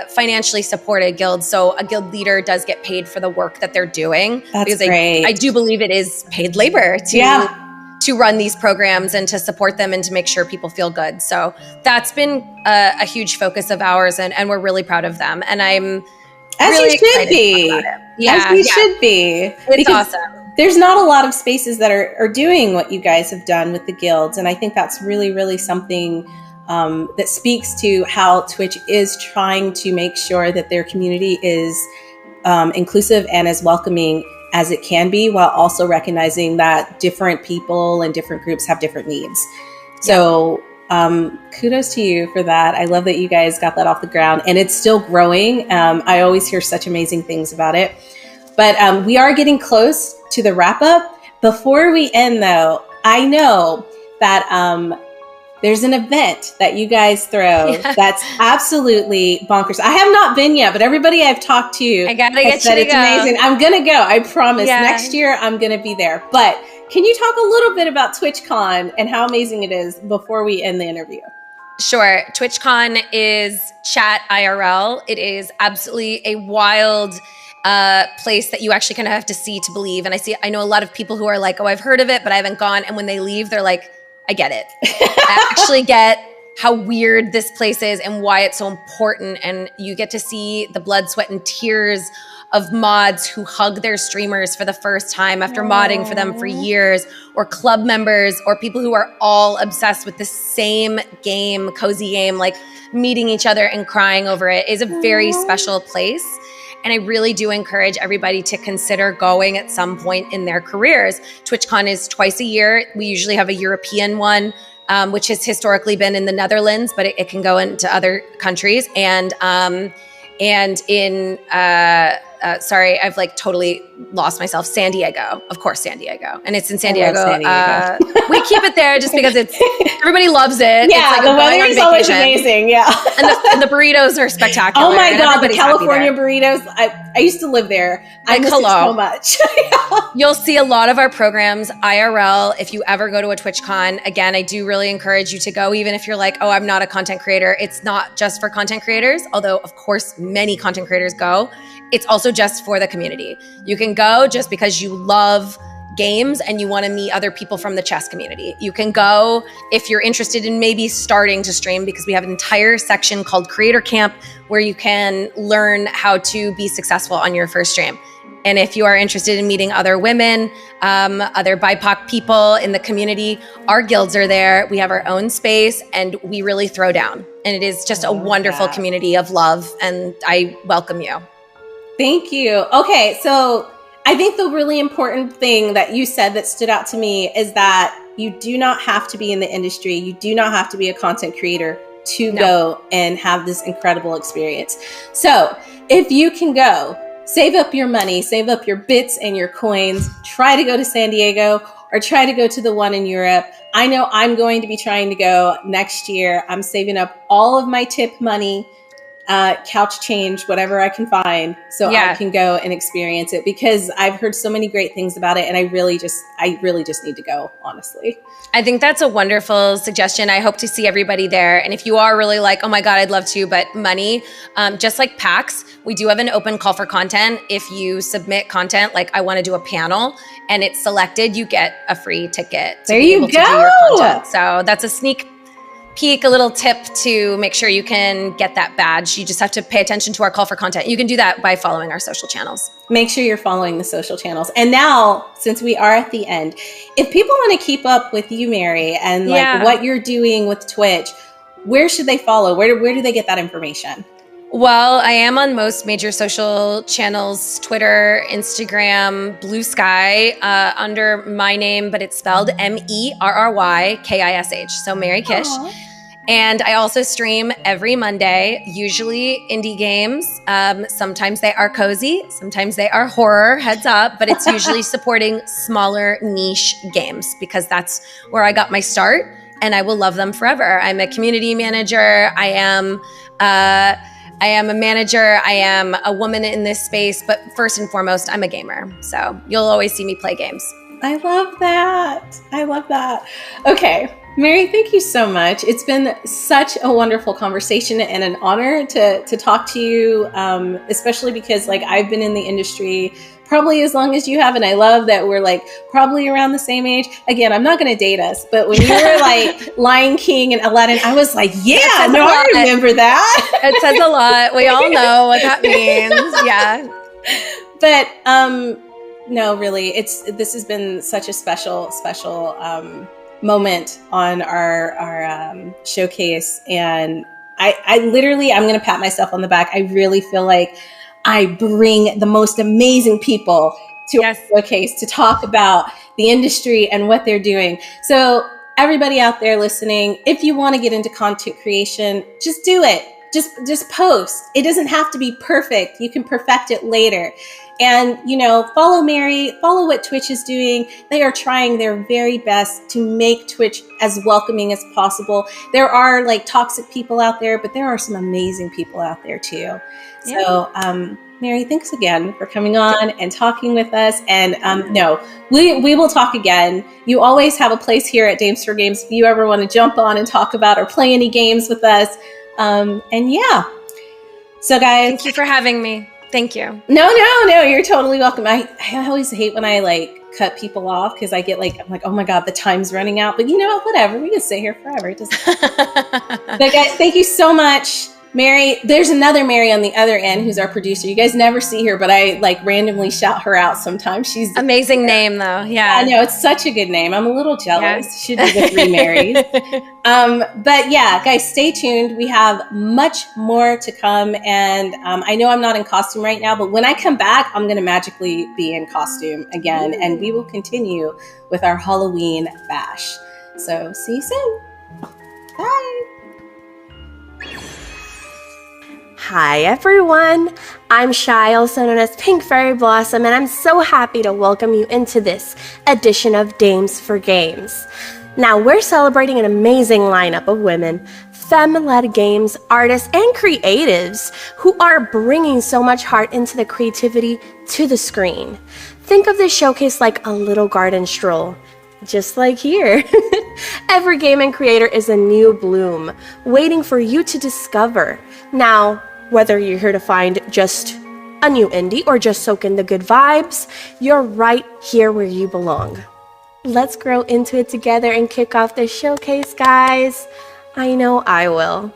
financially supported guilds. So a guild leader does get paid for the work that they're doing. That's great. I do believe it is paid labor to run these programs and to support them and to make sure people feel good. So that's been a huge focus of ours, and we're really proud of them. And I'm really excited about it. As we should be. It's awesome. There's not a lot of spaces that are doing what you guys have done with the guilds. And I think that's really, really something that speaks to how Twitch is trying to make sure that their community is inclusive and as welcoming as it can be, while also recognizing that different people and different groups have different needs. So kudos to you for that. I love that you guys got that off the ground, and it's still growing. I always hear such amazing things about it. But we are getting close to the wrap up. Before we end, though, I know that there's an event that you guys throw that's absolutely bonkers. I have not been yet, but everybody I've talked to I gotta get said you to it's go. amazing. I'm gonna go. I promise. Yeah. Next year, I'm gonna be there. But can you talk a little bit about TwitchCon and how amazing it is before we end the interview? Sure. TwitchCon is chat IRL. It is absolutely a wild place that you actually kind of have to see to believe. And I know a lot of people who are like, oh, I've heard of it, but I haven't gone. And when they leave, they're like, I get it. I actually get how weird this place is and why it's so important. And you get to see the blood, sweat, and tears of mods who hug their streamers for the first time after modding for them for years, or club members, or people who are all obsessed with the same game, cozy game, like meeting each other and crying over it. Is a very special place. And I really do encourage everybody to consider going at some point in their careers. TwitchCon is twice a year. We usually have a European one, which has historically been in the Netherlands, but it can go into other countries. And in sorry, I've like totally lost myself. San Diego, of course, San Diego, and it's in San Diego. We keep it there just because everybody loves it. Yeah, it's like the weather is always amazing. Yeah, and the burritos are spectacular. Oh my god, the California burritos! I used to live there. I miss it so much. You'll see a lot of our programs IRL. If you ever go to a TwitchCon, again, I do really encourage you to go, even if you're like, oh, I'm not a content creator. It's not just for content creators, although of course many content creators go. It's also just for the community. You can go just because you love games and you want to meet other people from the chess community. You can go if you're interested in maybe starting to stream, because we have an entire section called Creator Camp where you can learn how to be successful on your first stream. And if you are interested in meeting other women, other BIPOC people in the community, our guilds are there. We have our own space and we really throw down. And it is just a wonderful community of love. And I welcome you. Thank you. Okay, so I think the really important thing that you said that stood out to me is that you do not have to be in the industry. You do not have to be a content creator to go and have this incredible experience. So if you can go, save up your money, save up your bits and your coins, try to go to San Diego or try to go to the one in Europe. I know I'm going to be trying to go next year. I'm saving up all of my tip money, couch change, whatever I can find, so I can go and experience it, because I've heard so many great things about it, and I really just need to go, honestly. I think that's a wonderful suggestion. I hope to see everybody there. And if you are really like, oh my God, I'd love to, but money, just like PAX, we do have an open call for content. If you submit content, like I want to do a panel and it's selected, you get a free ticket to be able to do your content. So that's a sneak peek, a little tip to make sure you can get that badge. You just have to pay attention to our call for content. You can do that by following our social channels. Make sure you're following the social channels. And now, since we are at the end, if people want to keep up with you, Mary, and like what you're doing with Twitch, where should they follow? Where do they get that information? Well, I am on most major social channels, Twitter, Instagram, Blue Sky, under my name, but it's spelled MERRYKISH. So Mary Kish. And I also stream every Monday, usually indie games. Sometimes they are cozy, sometimes they are horror, heads up, but it's usually supporting smaller niche games because that's where I got my start and I will love them forever. I'm a community manager. I am a manager. I am a woman in this space, but first and foremost, I'm a gamer. So you'll always see me play games. I love that. I love that. Okay. Mary, thank you so much. It's been such a wonderful conversation and an honor to talk to you, especially because like I've been in the industry probably as long as you have, and I love that we're like probably around the same age. Again, I'm not going to date us, but when you were like Lion King and Aladdin, I was like, yeah, no, I remember that. It says a lot. We all know what that means. Yeah. But no, really, this has been such a special moment on our showcase, and I literally, I'm going to pat myself on the back. I really feel like I bring the most amazing people to our showcase to talk about the industry and what they're doing. So everybody out there listening, if you want to get into content creation, just do it. Just post. It doesn't have to be perfect. You can perfect it later. And, follow Mary, follow what Twitch is doing. They are trying their very best to make Twitch as welcoming as possible. There are like toxic people out there, but there are some amazing people out there too. Yeah. So, Mary, thanks again for coming on and talking with us. And we will talk again. You always have a place here at Dames for Games if you ever want to jump on and talk about or play any games with us. So guys, thank you for having me. Thank you. No, you're totally welcome. I always hate when I like cut people off because I get like, I'm like, oh my God, the time's running out. But whatever, we can stay here forever. It doesn't. But guys, thank you so much. Mary, there's another Mary on the other end who's our producer. You guys never see her, but I like randomly shout her out sometimes. She's amazing name though. Yeah. I know, it's such a good name. I'm a little jealous. Yeah. Should be the 3 Marys. But yeah, guys, stay tuned. We have much more to come. And I know I'm not in costume right now, but when I come back, I'm going to magically be in costume again. Ooh. And we will continue with our Halloween bash. So see you soon. Bye. Hi everyone, I'm Shy, also known as Pink Fairy Blossom, and I'm so happy to welcome you into this edition of Dames for Games. Now, we're celebrating an amazing lineup of women, femme-led games, artists, and creatives who are bringing so much heart into the creativity to the screen. Think of this showcase like a little garden stroll, just like here. Every game and creator is a new bloom, waiting for you to discover. Now, whether you're here to find just a new indie or just soak in the good vibes, you're right here where you belong. Let's grow into it together and kick off the showcase, guys. I know I will.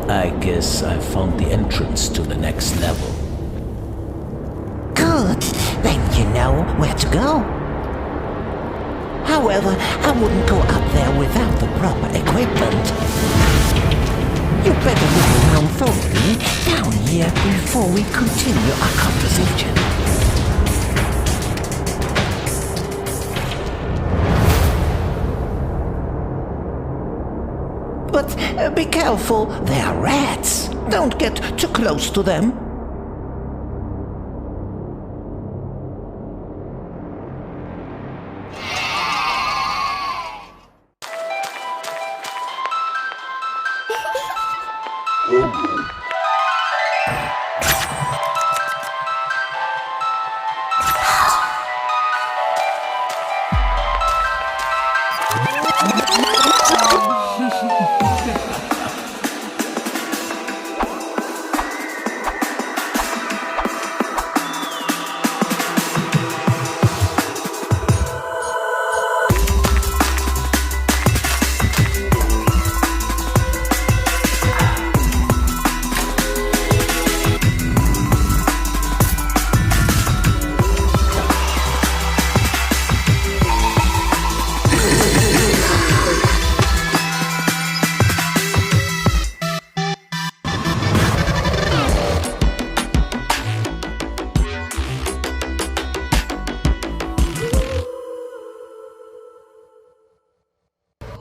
I guess I've found the entrance to the next level. Good, then you know where to go. However, I wouldn't go up there without the proper equipment. You'd better look around thoroughly down here before we continue our conversation. But be careful, they are rats. Don't get too close to them.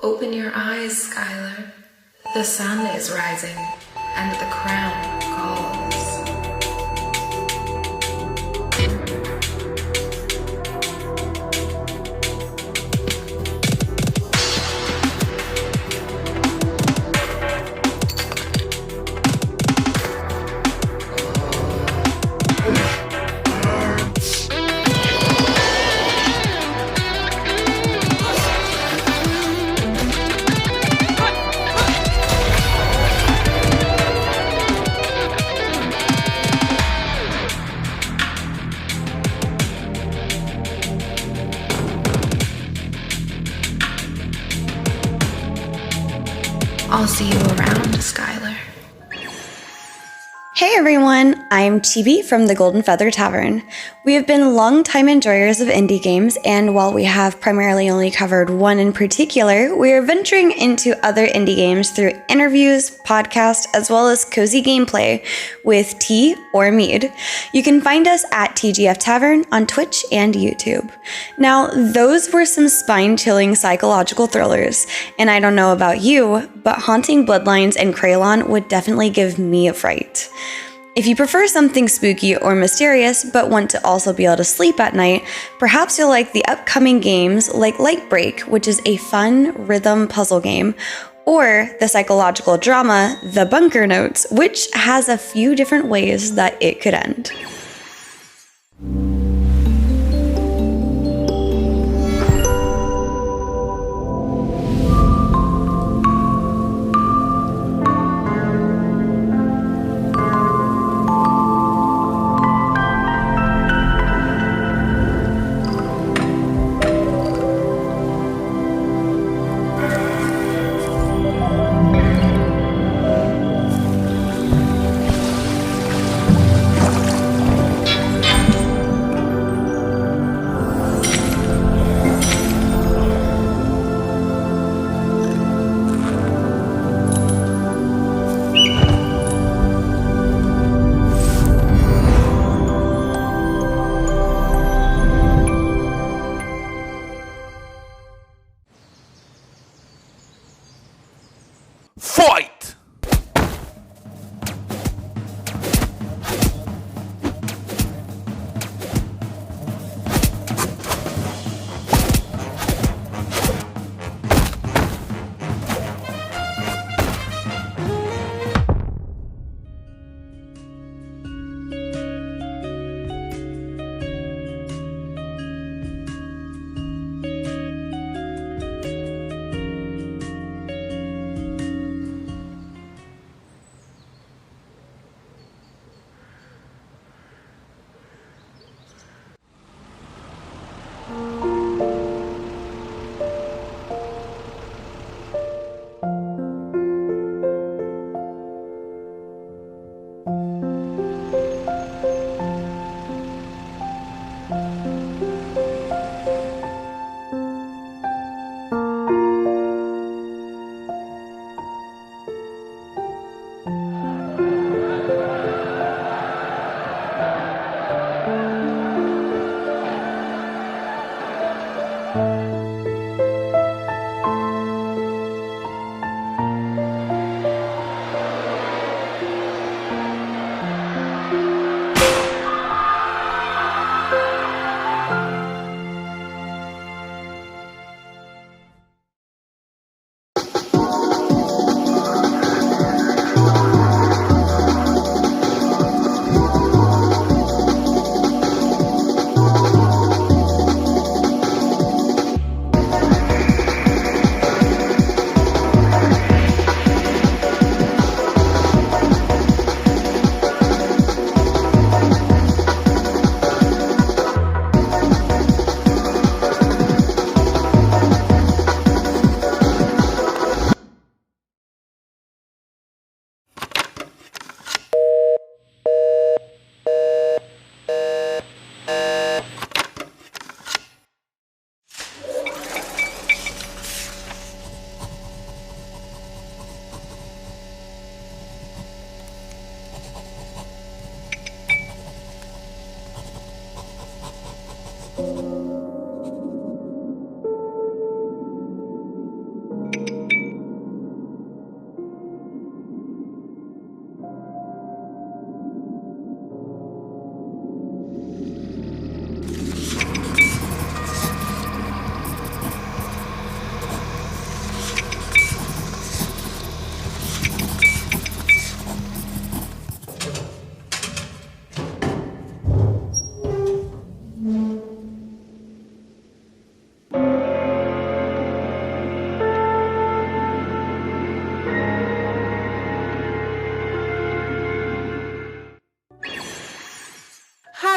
Open your eyes, Skylar. The sun is rising, and the crown calls. I'll see you around, Skylar. Hey everyone, I'm Chibi from the Golden Feather Tavern. We have been long-time enjoyers of indie games, and while we have primarily only covered one in particular, we are venturing into other indie games through interviews, podcasts, as well as cozy gameplay with tea or mead. You can find us at TGF Tavern on Twitch and YouTube. Now, those were some spine-chilling psychological thrillers, and I don't know about you, but Haunting Bloodlines and Craylon would definitely give me a fright. If you prefer something spooky or mysterious, but want to also be able to sleep at night, perhaps you'll like the upcoming games like Light Break, which is a fun rhythm puzzle game, or the psychological drama The Bunker Notes, which has a few different ways that it could end. Fight!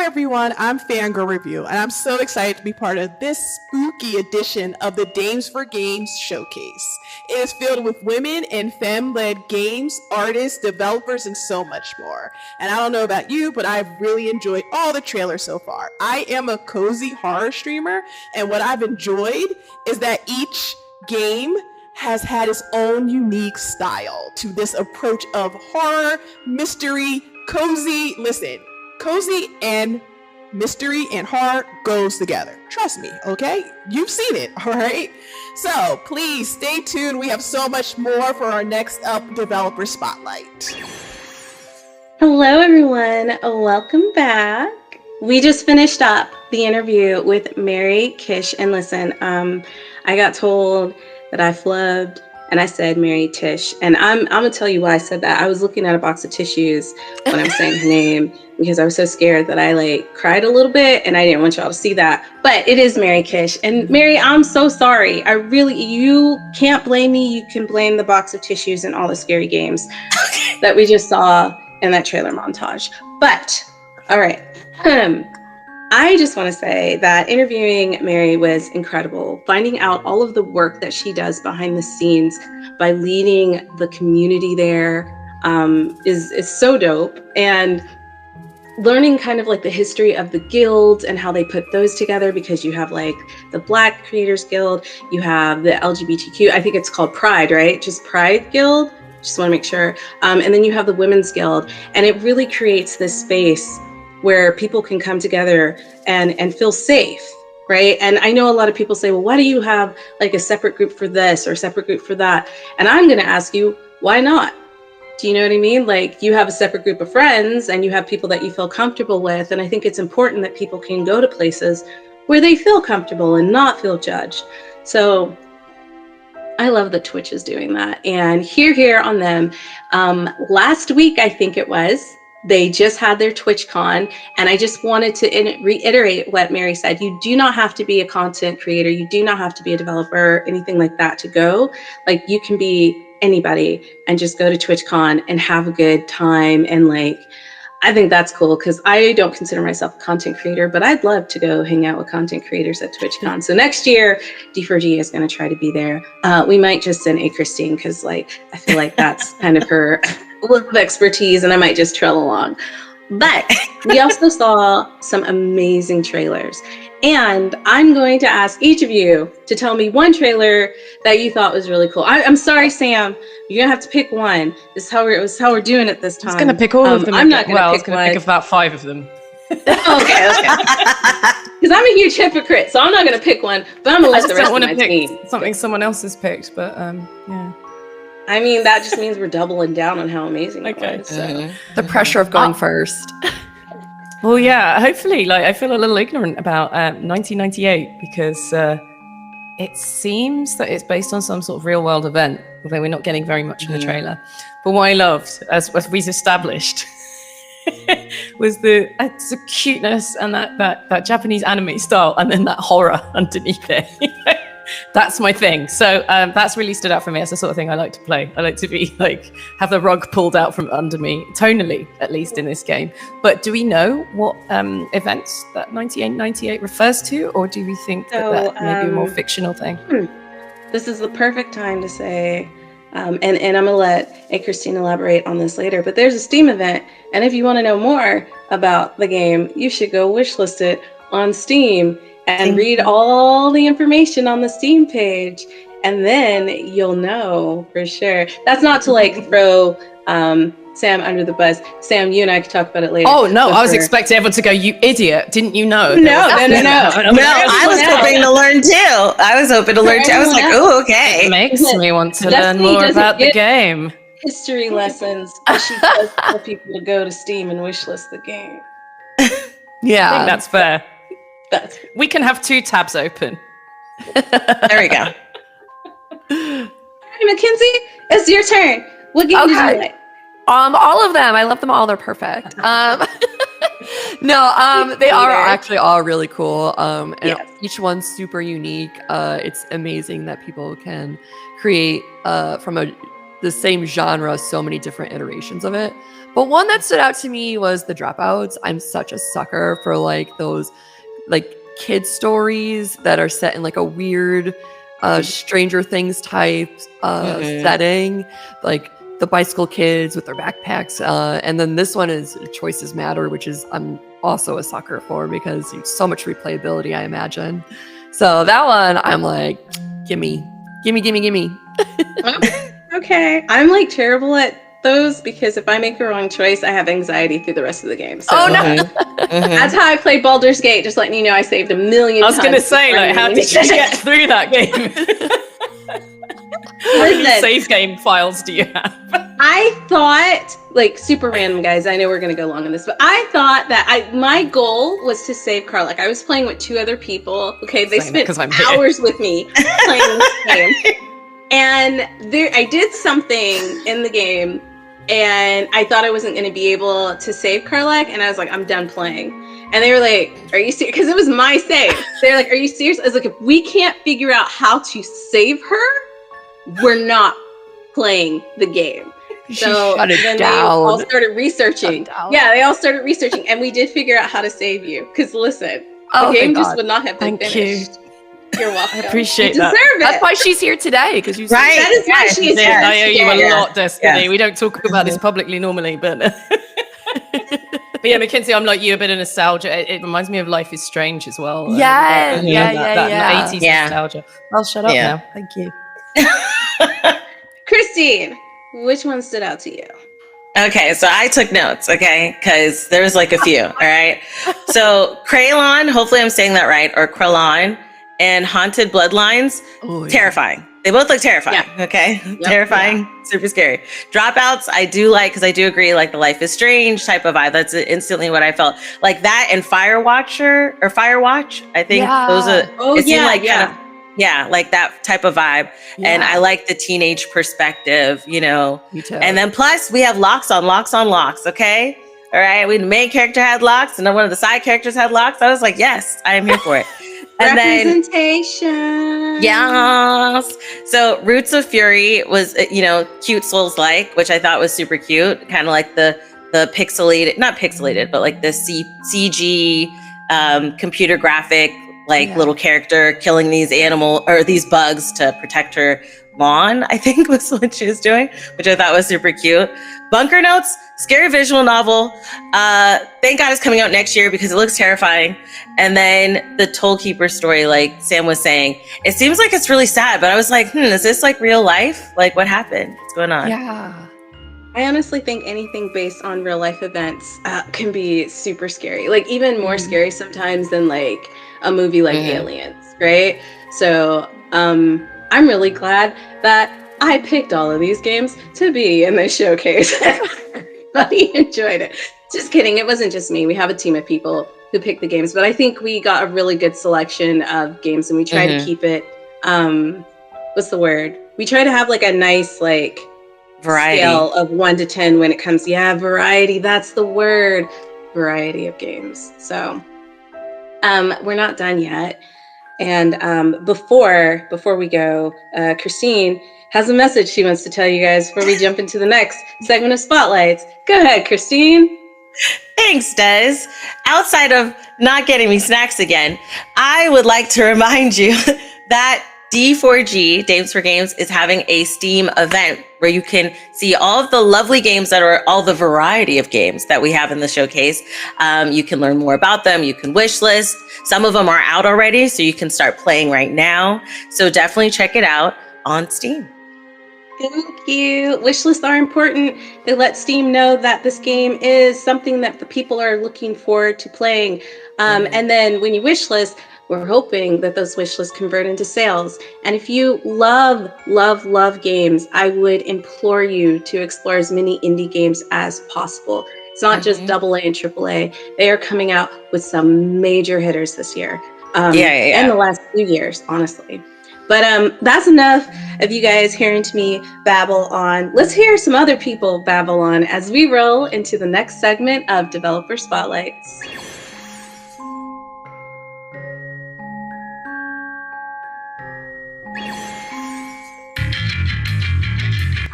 everyone, I'm Fangirl Review, and I'm so excited to be part of this spooky edition of the Dames for Games Showcase. It is filled with women and femme-led games, artists, developers, and so much more. And I don't know about you, but I've really enjoyed all the trailers so far. I am a cozy horror streamer, and what I've enjoyed is that each game has had its own unique style to this approach of horror, mystery, cozy. Listen, cozy and mystery and horror goes together. Trust me, okay? You've seen it, all right? So please stay tuned. We have so much more for our next up developer spotlight. Hello, everyone. Welcome back. We just finished up the interview with Mary Kish, and listen, I got told that I flubbed and I said Mary Tish, and I'm gonna tell you why I said that. I was looking at a box of tissues when I was saying her name because I was so scared that I cried a little bit, and I didn't want y'all to see that. But it is Mary Kish, and Mary, I'm so sorry. You can't blame me. You can blame the box of tissues and all the scary games that we just saw in that trailer montage. But all right. I just want to say that interviewing Mary was incredible. Finding out all of the work that she does behind the scenes by leading the community there is so dope. And learning kind of the history of the guilds and how they put those together, because you have the Black Creators Guild, you have the LGBTQ, I think it's called Pride, right? Just Pride Guild. Just want to make sure. And then you have the Women's Guild, and it really creates this space where people can come together and feel safe, right? And I know a lot of people say, well, why do you have a separate group for this or a separate group for that? And I'm going to ask you, why not? Do you know what I mean? You have a separate group of friends and you have people that you feel comfortable with. And I think it's important that people can go to places where they feel comfortable and not feel judged. So I love that Twitch is doing that. And here on them. Last week, I think it was, they just had their TwitchCon, and I just wanted to reiterate what Mary said. You do not have to be a content creator. You do not have to be a developer, anything like that to go. You can be anybody and just go to TwitchCon and have a good time. And I think that's cool because I don't consider myself a content creator, but I'd love to go hang out with content creators at TwitchCon. So next year, D4G is going to try to be there. We might just send A Christine because I feel like that's kind of her level of expertise, and I might just trail along. But we also saw some amazing trailers, and I'm going to ask each of you to tell me one trailer that you thought was really cool. I'm sorry, Sam, you're gonna have to pick one. This is how we're doing it this time. I'm going to pick all of them. I'm not going to pick one. Pick about 5 of them. Okay. Because I'm a huge hypocrite, so I'm not going to pick one, but I'm going to let the rest of my team. Something someone else has picked, but yeah. I mean, that just means we're doubling down on how amazing it was. So. The pressure of going first. Well, yeah, hopefully, I feel a little ignorant about 1998 because it seems that it's based on some sort of real world event, although we're not getting very much in the trailer. But what I loved, as we've established, was the cuteness and that Japanese anime style, and then that horror underneath it. That's my thing. So that's really stood out for me. That's the sort of thing I like to play. I like to be have the rug pulled out from under me, tonally, at least in this game. But do we know what events that 98 refers to, or do we think that may be a more fictional thing? This is the perfect time to say, and I'm going to let Christine elaborate on this later, but there's a Steam event, and if you want to know more about the game, you should go wishlist it on Steam and read all the information on the Steam page, and then you'll know for sure. That's not to throw Sam under the bus. Sam, you and I could talk about it later. Oh no, I was expecting everyone to go, "You idiot! Didn't you know?" No, I was hoping to learn too. I was hoping to learn too. I was like, "Oh, okay." It makes me want to learn more about the game. History lessons. She does tell people to go to Steam and wishlist the game. Yeah, I think that's fair. We can have 2 tabs open. There we go. All right, Mackenzie, it's your turn. What game did you like? All of them. I love them all. They're perfect. No, they are actually all really cool. And each one's super unique. It's amazing that people can create from a the same genre, so many different iterations of it. But one that stood out to me was The Dropouts. I'm such a sucker for like those like kid stories that are set in like a weird Stranger Things type setting, like the bicycle kids with their backpacks. And then this one is Choices Matter, which is I'm also a sucker for because it's so much replayability, I imagine. So that one, I'm like, gimme. Okay. I'm like terrible at those because if I make the wrong choice, I have anxiety through the rest of the game. So oh no! That's how I played Baldur's Gate. Just letting you know, I saved a million. I was going to say, like, how did you get through that game? How many save game files do you have? I thought, like, super random, guys. I know we're going to go long on this, but I thought that my goal was to save Karlach. I was playing with 2 other people. Okay, they spent hours with me playing this game. And I did something in the game, and I thought I wasn't going to be able to save Karlach, and I was like, I'm done playing. And they were like, are you serious? Because it was my save. They're like, are you serious? I was like, if we can't figure out how to save her, we're not playing the game. So then they all started researching. Yeah, they all started researching, and we did figure out how to save you. Because listen, the game just would not have been finished. You're welcome. I appreciate you that. deserve it. That's why she's here today, because you right. That is why she is here. I owe you a lot, Destiny. Yeah. We don't talk about this publicly normally, but but yeah, Mackenzie, I'm like you, a bit of nostalgia. It reminds me of Life is Strange as well. Yeah, that 80s nostalgia. I'll shut up now. Thank you. Christine, which one stood out to you? Okay, so I took notes, okay, because there's like a few, all right? So Kraylon, hopefully I'm saying that right, or Kralon, and Haunted Bloodlines, terrifying. They both look terrifying, okay? Terrifying, super scary. Dropouts, I do like, because I do agree, like the Life is Strange type of vibe. That's instantly what I felt. Like that and Firewatch, I think those are, seemed like kind of, like that type of vibe. Yeah. And I like the teenage perspective, you know. Me too. And then plus we have locks on locks, okay? All right, the main character had locks and then one of the side characters had locks. I was like, yes, I am here for it. And representation. Yes. So Roots of Fury was, cute Souls-like, which I thought was super cute. Kind of like the pixelated, not pixelated, but like the CG computer graphic, little character killing these these bugs to protect her lawn, I think was what she was doing, which I thought was super cute. Bunker Notes, scary visual novel. Thank God it's coming out next year because it looks terrifying. And then the Tollkeeper story, like Sam was saying, it seems like it's really sad, but I was like, is this like real life? Like what happened? What's going on? Yeah. I honestly think anything based on real life events can be super scary. Like even more scary sometimes than like a movie like Aliens, right? So I'm really glad that I picked all of these games to be in this showcase. Everybody enjoyed it. Just kidding. It wasn't just me. We have a team of people who picked the games, but I think we got a really good selection of games and we try to keep it, what's the word? We try to have like a nice, like variety scale of 1 to 10 when it comes, variety. That's the word. Variety of games. So we're not done yet. And before we go, Christine has a message she wants to tell you guys before we jump into the next segment of Spotlights. Go ahead, Christine. Thanks, Des. Outside of not getting me snacks again, I would like to remind you that D4G, Dames for Games, is having a Steam event where you can see all of the lovely games that are all the variety of games that we have in the showcase. You can learn more about them. You can wish list. Some of them are out already, so you can start playing right now. So definitely check it out on Steam. Thank you. Wish lists are important. They let Steam know that this game is something that the people are looking forward to playing. And then when you wish list, we're hoping that those wish lists convert into sales. And if you love games, I would implore you to explore as many indie games as possible. It's not just AA and AAA. They are coming out with some major hitters this year. And the last few years, honestly. But that's enough of you guys hearing to me babble on. Let's hear some other people babble on as we roll into the next segment of Developer Spotlights.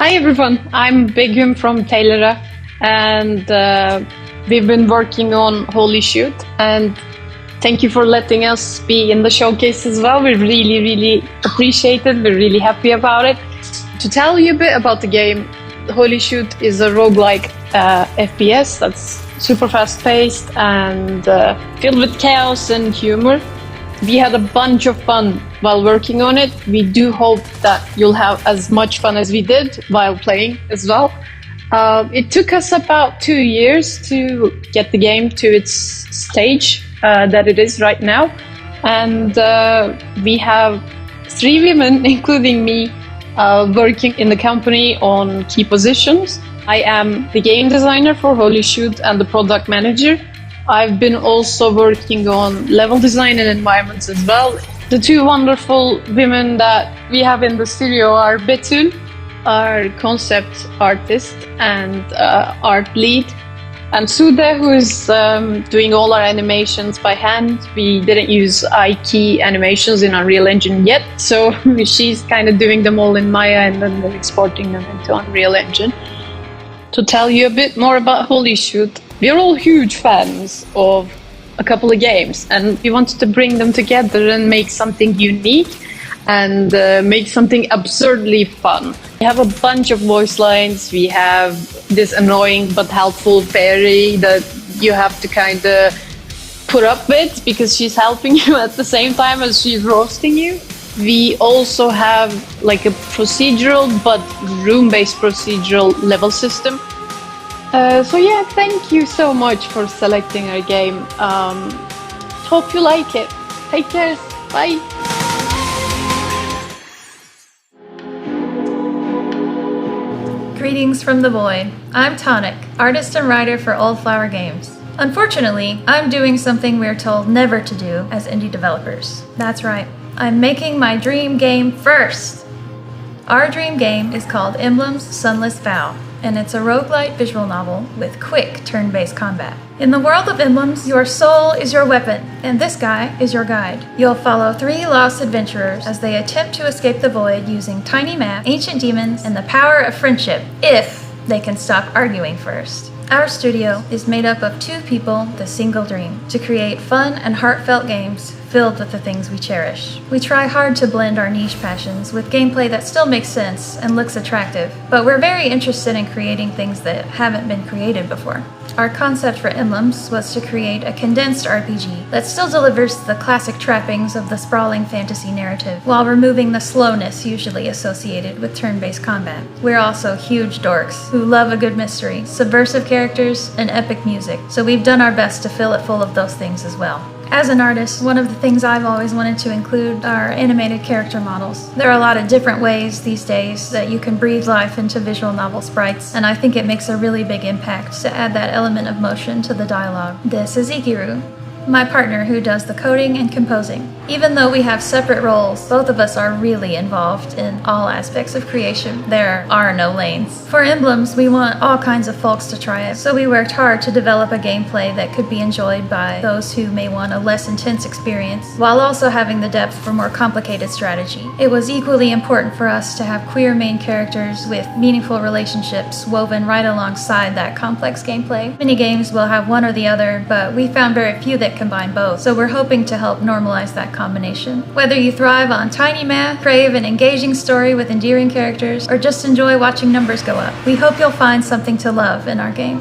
Hi everyone, I'm Begüm from Taylor'a, and we've been working on Holy Shoot, and thank you for letting us be in the showcase as well. We really appreciate it. We're really happy about it. To tell you a bit about the game, Holy Shoot is a roguelike FPS that's super fast-paced and filled with chaos and humor. We had a bunch of fun while working on it. We do hope that you'll have as much fun as we did while playing as well. It took us about 2 years to get the game to its stage that it is right now. And we have 3 women, including me, working in the company on key positions. I am the game designer for Holy Shoot and the product manager. I've been also working on level design and environments as well. The 2 wonderful women that we have in the studio are Betül, our concept artist and art lead, and Sude, who is doing all our animations by hand. We didn't use iKey animations in Unreal Engine yet, so she's kind of doing them all in Maya and then exporting them into Unreal Engine. To tell you a bit more about Holy Shoot, we're all huge fans of a couple of games, and we wanted to bring them together and make something unique and make something absurdly fun. We have a bunch of voice lines. We have this annoying but helpful fairy that you have to kind of put up with because she's helping you at the same time as she's roasting you. We also have like a procedural but room-based procedural level system. So yeah, thank you so much for selecting our game. Hope you like it. Take care. Bye. Greetings from the void. I'm Tonic, artist and writer for Old Flower Games. Unfortunately, I'm doing something we're told never to do as indie developers. That's right, I'm making my dream game first. Our dream game is called Emblem's Sunless Vow, and it's a roguelite visual novel with quick turn-based combat. In the world of emblems, your soul is your weapon, and this guy is your guide. You'll follow 3 lost adventurers as they attempt to escape the void using tiny maps, ancient demons, and the power of friendship, if they can stop arguing first. Our studio is made up of 2 people with a single dream: to create fun and heartfelt games filled with the things we cherish. We try hard to blend our niche passions with gameplay that still makes sense and looks attractive, but we're very interested in creating things that haven't been created before. Our concept for Emblems was to create a condensed RPG that still delivers the classic trappings of the sprawling fantasy narrative, while removing the slowness usually associated with turn-based combat. We're also huge dorks who love a good mystery, subversive characters, and epic music, so we've done our best to fill it full of those things as well. As an artist, one of the things I've always wanted to include are animated character models. There are a lot of different ways these days that you can breathe life into visual novel sprites, and I think it makes a really big impact to add that element of motion to the dialogue. This is Ikiru, my partner who does the coding and composing. Even though we have separate roles, both of us are really involved in all aspects of creation. There are no lanes. For Emblems, we want all kinds of folks to try it, so we worked hard to develop a gameplay that could be enjoyed by those who may want a less intense experience, while also having the depth for more complicated strategy. It was equally important for us to have queer main characters with meaningful relationships woven right alongside that complex gameplay. Many games will have one or the other, but we found very few that combine both, so we're hoping to help normalize that combination. Whether you thrive on tiny math, crave an engaging story with endearing characters, or just enjoy watching numbers go up, we hope you'll find something to love in our game.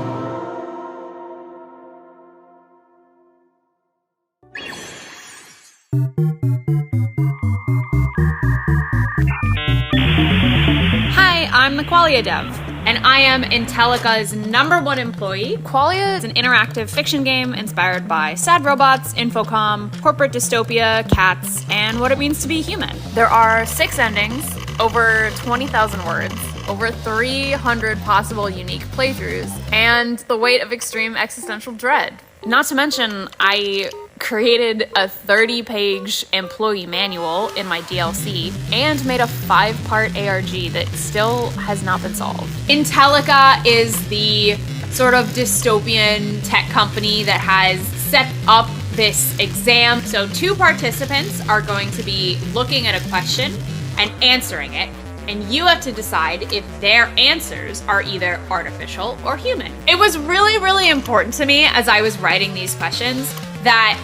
Hi, I'm the Qualia Dev, and I am Intellica's #1 employee. Qualia is an interactive fiction game inspired by sad robots, Infocom, corporate dystopia, cats, and what it means to be human. There are 6 endings, over 20,000 words, over 300 possible unique playthroughs, and the weight of extreme existential dread. Not to mention, I created a 30-page employee manual in my DLC and made a 5-part ARG that still has not been solved. Intellica is the sort of dystopian tech company that has set up this exam. So 2 participants are going to be looking at a question and answering it, and you have to decide if their answers are either artificial or human. It was really, really important to me as I was writing these questions that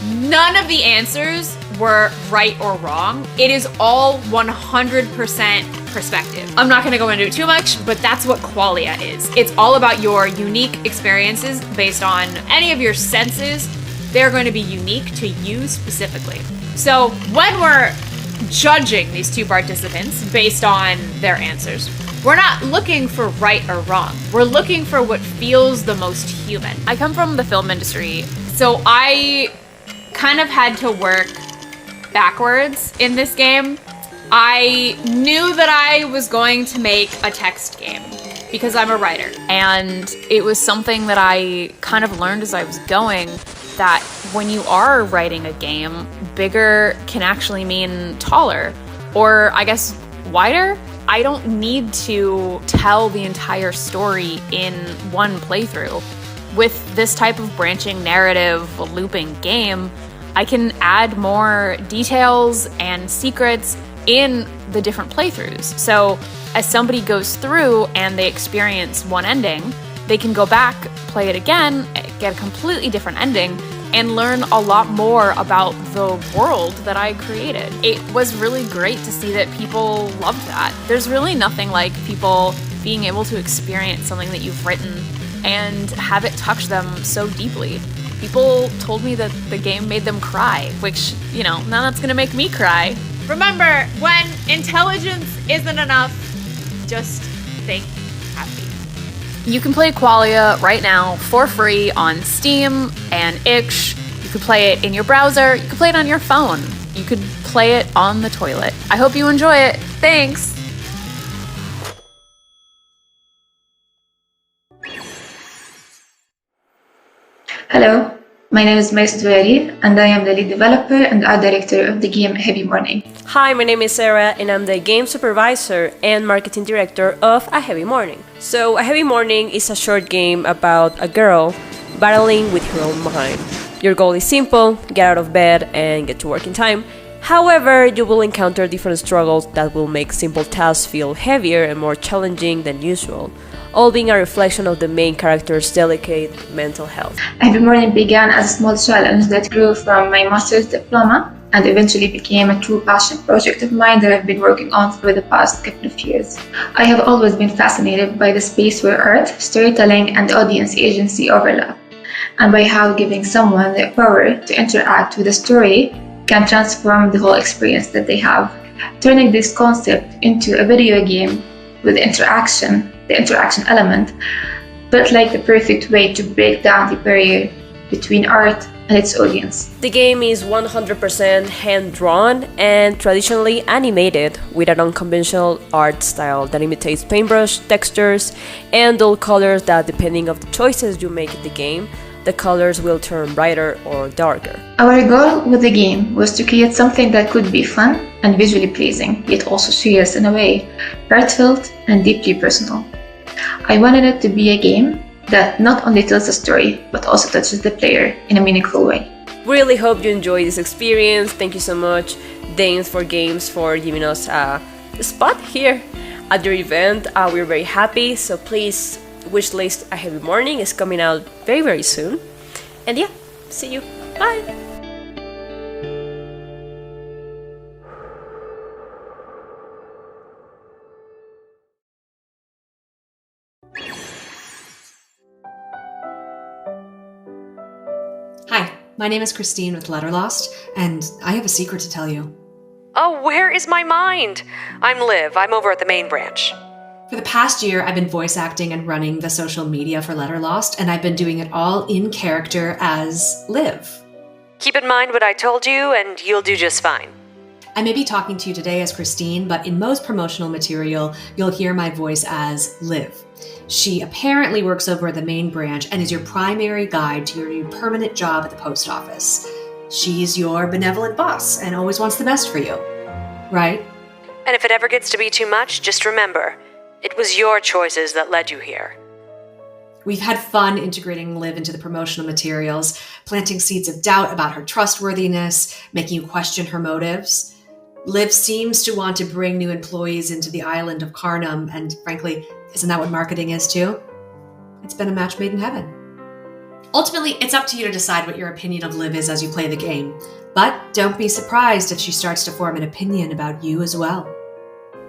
none of the answers were right or wrong. It is all 100% perspective. I'm not gonna go into it too much, but that's what qualia is. It's all about your unique experiences based on any of your senses. They're going to be unique to you specifically. So when we're judging these two participants based on their answers, we're not looking for right or wrong. We're looking for what feels the most human. I come from the film industry, so I kind of had to work backwards in this game. I knew that I was going to make a text game because I'm a writer. And it was something that I kind of learned as I was going, that when you are writing a game, bigger can actually mean taller, or I guess wider. I don't need to tell the entire story in one playthrough. With this type of branching narrative, looping game, I can add more details and secrets in the different playthroughs. So as somebody goes through and they experience one ending, they can go back, play it again, get a completely different ending, and learn a lot more about the world that I created. It was really great to see that people loved that. There's really nothing like people being able to experience something that you've written and have it touch them so deeply. People told me that the game made them cry, which, now that's gonna make me cry. Remember, when intelligence isn't enough, just think happy. You can play Qualia right now for free on Steam and itch. You could play it in your browser. You could play it on your phone. You could play it on the toilet. I hope you enjoy it. Thanks. Hello, my name is Mais Dweri, and I am the lead developer and art director of the game Heavy Morning. Hi, my name is Sarah, and I'm the game supervisor and marketing director of A Heavy Morning. So, A Heavy Morning is a short game about a girl battling with her own mind. Your goal is simple: get out of bed and get to work in time. However, you will encounter different struggles that will make simple tasks feel heavier and more challenging than usual, all being a reflection of the main character's delicate mental health. Heavy Morning began as a small challenge that grew from my master's diploma and eventually became a true passion project of mine that I've been working on for the past couple of years. I have always been fascinated by the space where art, storytelling, and audience agency overlap, and by how giving someone the power to interact with a story can transform the whole experience that they have. Turning this concept into a video game with the interaction element felt like the perfect way to break down the barrier between art and its audience. The game is 100% hand-drawn and traditionally animated, with an unconventional art style that imitates paintbrush textures and dull colors that, depending on the choices you make in the game, the colors will turn brighter or darker. Our goal with the game was to create something that could be fun and visually pleasing, yet also serious in a way, heartfelt and deeply personal. I wanted it to be a game that not only tells a story, but also touches the player in a meaningful way. Really hope you enjoy this experience. Thank you so much, Dames for Games, for giving us a spot here at your event. We're very happy, so please wishlist A Heavy Morning is coming out very, very soon. And yeah, see you. Bye! Hi, my name is Christine with Letterlost, and I have a secret to tell you. Oh, where is my mind? I'm Liv. I'm over at the main branch. For the past year, I've been voice acting and running the social media for Letterlost, and I've been doing it all in character as Liv. Keep in mind what I told you, and you'll do just fine. I may be talking to you today as Christine, but in most promotional material, you'll hear my voice as Liv. She apparently works over at the main branch and is your primary guide to your new permanent job at the post office. She's your benevolent boss and always wants the best for you, right? And if it ever gets to be too much, just remember, it was your choices that led you here. We've had fun integrating Liv into the promotional materials, planting seeds of doubt about her trustworthiness, making you question her motives. Liv seems to want to bring new employees into the island of Carnum, and frankly, isn't that what marketing is too? It's been a match made in heaven. Ultimately, it's up to you to decide what your opinion of Liv is as you play the game, but don't be surprised if she starts to form an opinion about you as well.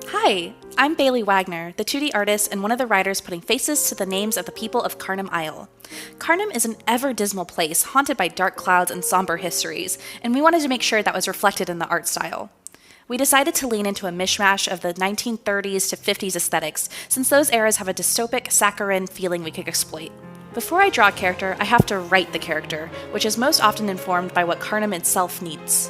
Hi, I'm Bailey Wagner, the 2D artist and one of the writers putting faces to the names of the people of Carnum Isle. Carnum is an ever-dismal place haunted by dark clouds and somber histories, and we wanted to make sure that was reflected in the art style. We decided to lean into a mishmash of the 1930s to 50s aesthetics, since those eras have a dystopic, saccharine feeling we could exploit. Before I draw a character, I have to write the character, which is most often informed by what Carnum itself needs.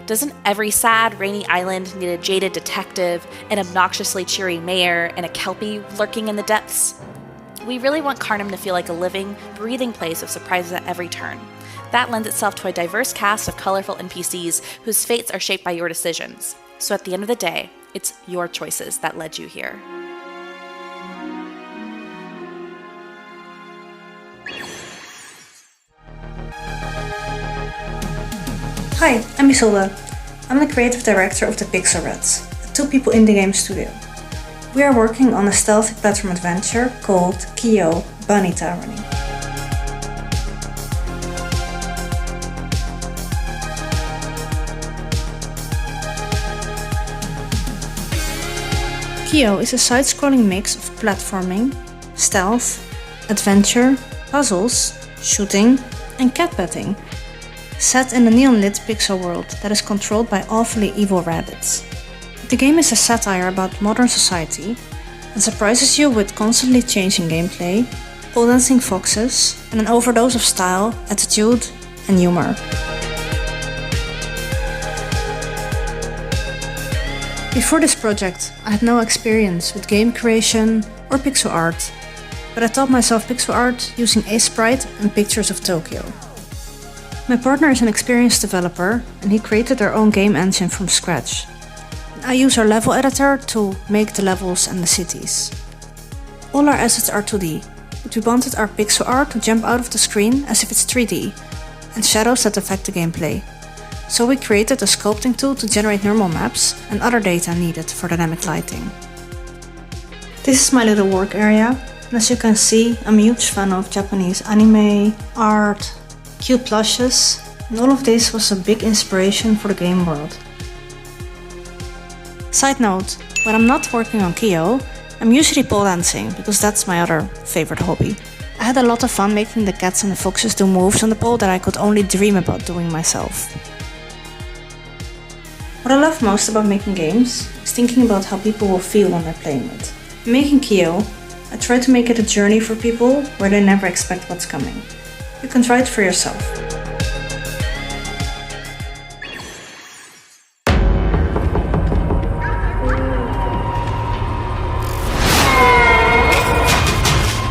Doesn't every sad, rainy island need a jaded detective, an obnoxiously cheery mayor, and a kelpie lurking in the depths? We really want Carnum to feel like a living, breathing place of surprises at every turn. That lends itself to a diverse cast of colorful NPCs whose fates are shaped by your decisions. So at the end of the day, it's your choices that led you here. Hi, I'm Isolde. I'm the creative director of the Pixel Rats, a two-people indie game studio. We are working on a stealthy platform adventure called Kyo Bunny Tyranny. Kyo is a side-scrolling mix of platforming, stealth, adventure, puzzles, shooting, and cat petting, set in a neon-lit pixel world that is controlled by awfully evil rabbits. The game is a satire about modern society and surprises you with constantly changing gameplay, pole dancing foxes, and an overdose of style, attitude, and humor. Before this project, I had no experience with game creation or pixel art, but I taught myself pixel art using Sprite and pictures of Tokyo. My partner is an experienced developer, and he created our own game engine from scratch. I use our level editor to make the levels and the cities. All our assets are 2D, but we wanted our pixel art to jump out of the screen as if it's 3D, and shadows that affect the gameplay. So we created a sculpting tool to generate normal maps and other data needed for dynamic lighting. This is my little work area, and as you can see, I'm a huge fan of Japanese anime, art, cute plushes, and all of this was a big inspiration for the game world. Side note, when I'm not working on Kyo, I'm usually pole dancing because that's my other favorite hobby. I had a lot of fun making the cats and the foxes do moves on the pole that I could only dream about doing myself. What I love most about making games is thinking about how people will feel when they're playing it. In making Kyo, I try to make it a journey for people where they never expect what's coming. You can try it for yourself.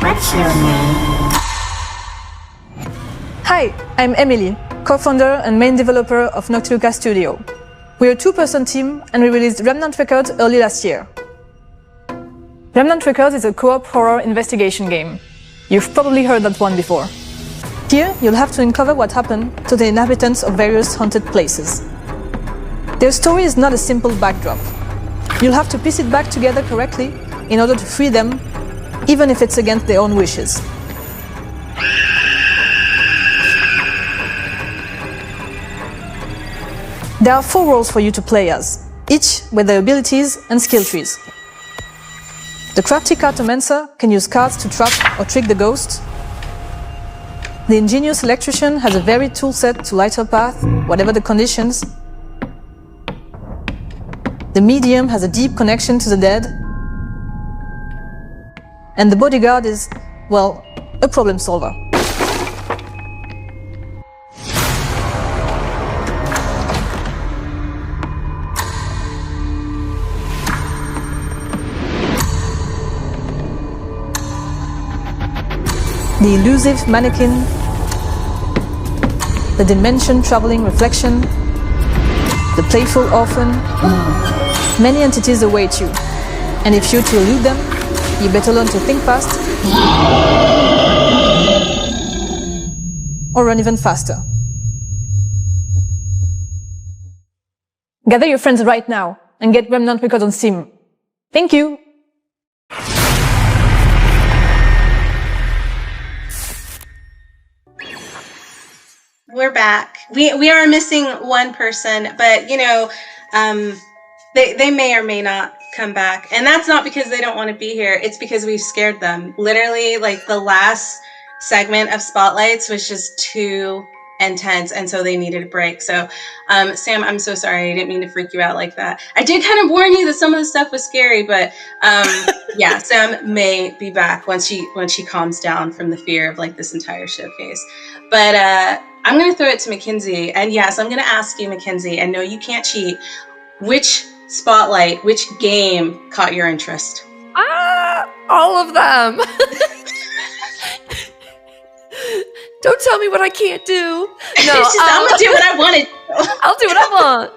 What's your name? Hi, I'm Emily, co-founder and main developer of Noctiluca Studio. We're a two-person team and we released Remnant Records early last year. Remnant Records is a co-op horror investigation game. You've probably heard that one before. Here, you'll have to uncover what happened to the inhabitants of various haunted places. Their story is not a simple backdrop. You'll have to piece it back together correctly in order to free them, even if it's against their own wishes. There are 4 roles for you to play as, each with their abilities and skill trees. The crafty cartomancer can use cards to trap or trick the ghost. The ingenious electrician has a varied tool set to light her path, whatever the conditions. The medium has a deep connection to the dead. And the bodyguard is, well, a problem solver. The elusive mannequin, the dimension-traveling reflection, the playful orphan. Many entities await you, and if you're to elude them, you better learn to think fast or run even faster. Gather your friends right now and get Remnant Records on Steam. Thank you! We're back. We are missing one person, but they may or may not come back, and that's not because they don't want to be here. It's because we've scared them. Literally, like the last segment of Spotlights was just too intense, and so they needed a break. So, Sam, I'm so sorry. I didn't mean to freak you out like that. I did kind of warn you that some of the stuff was scary, but yeah, Sam may be back once she calms down from the fear of like this entire showcase. But I'm going to throw it to Mackenzie, and yes, I'm going to ask you, Mackenzie, and no, you can't cheat. Which Spotlight, which game caught your interest? All of them. Don't tell me what I can't do. No, I'm gonna do what I want to do. I'll do what I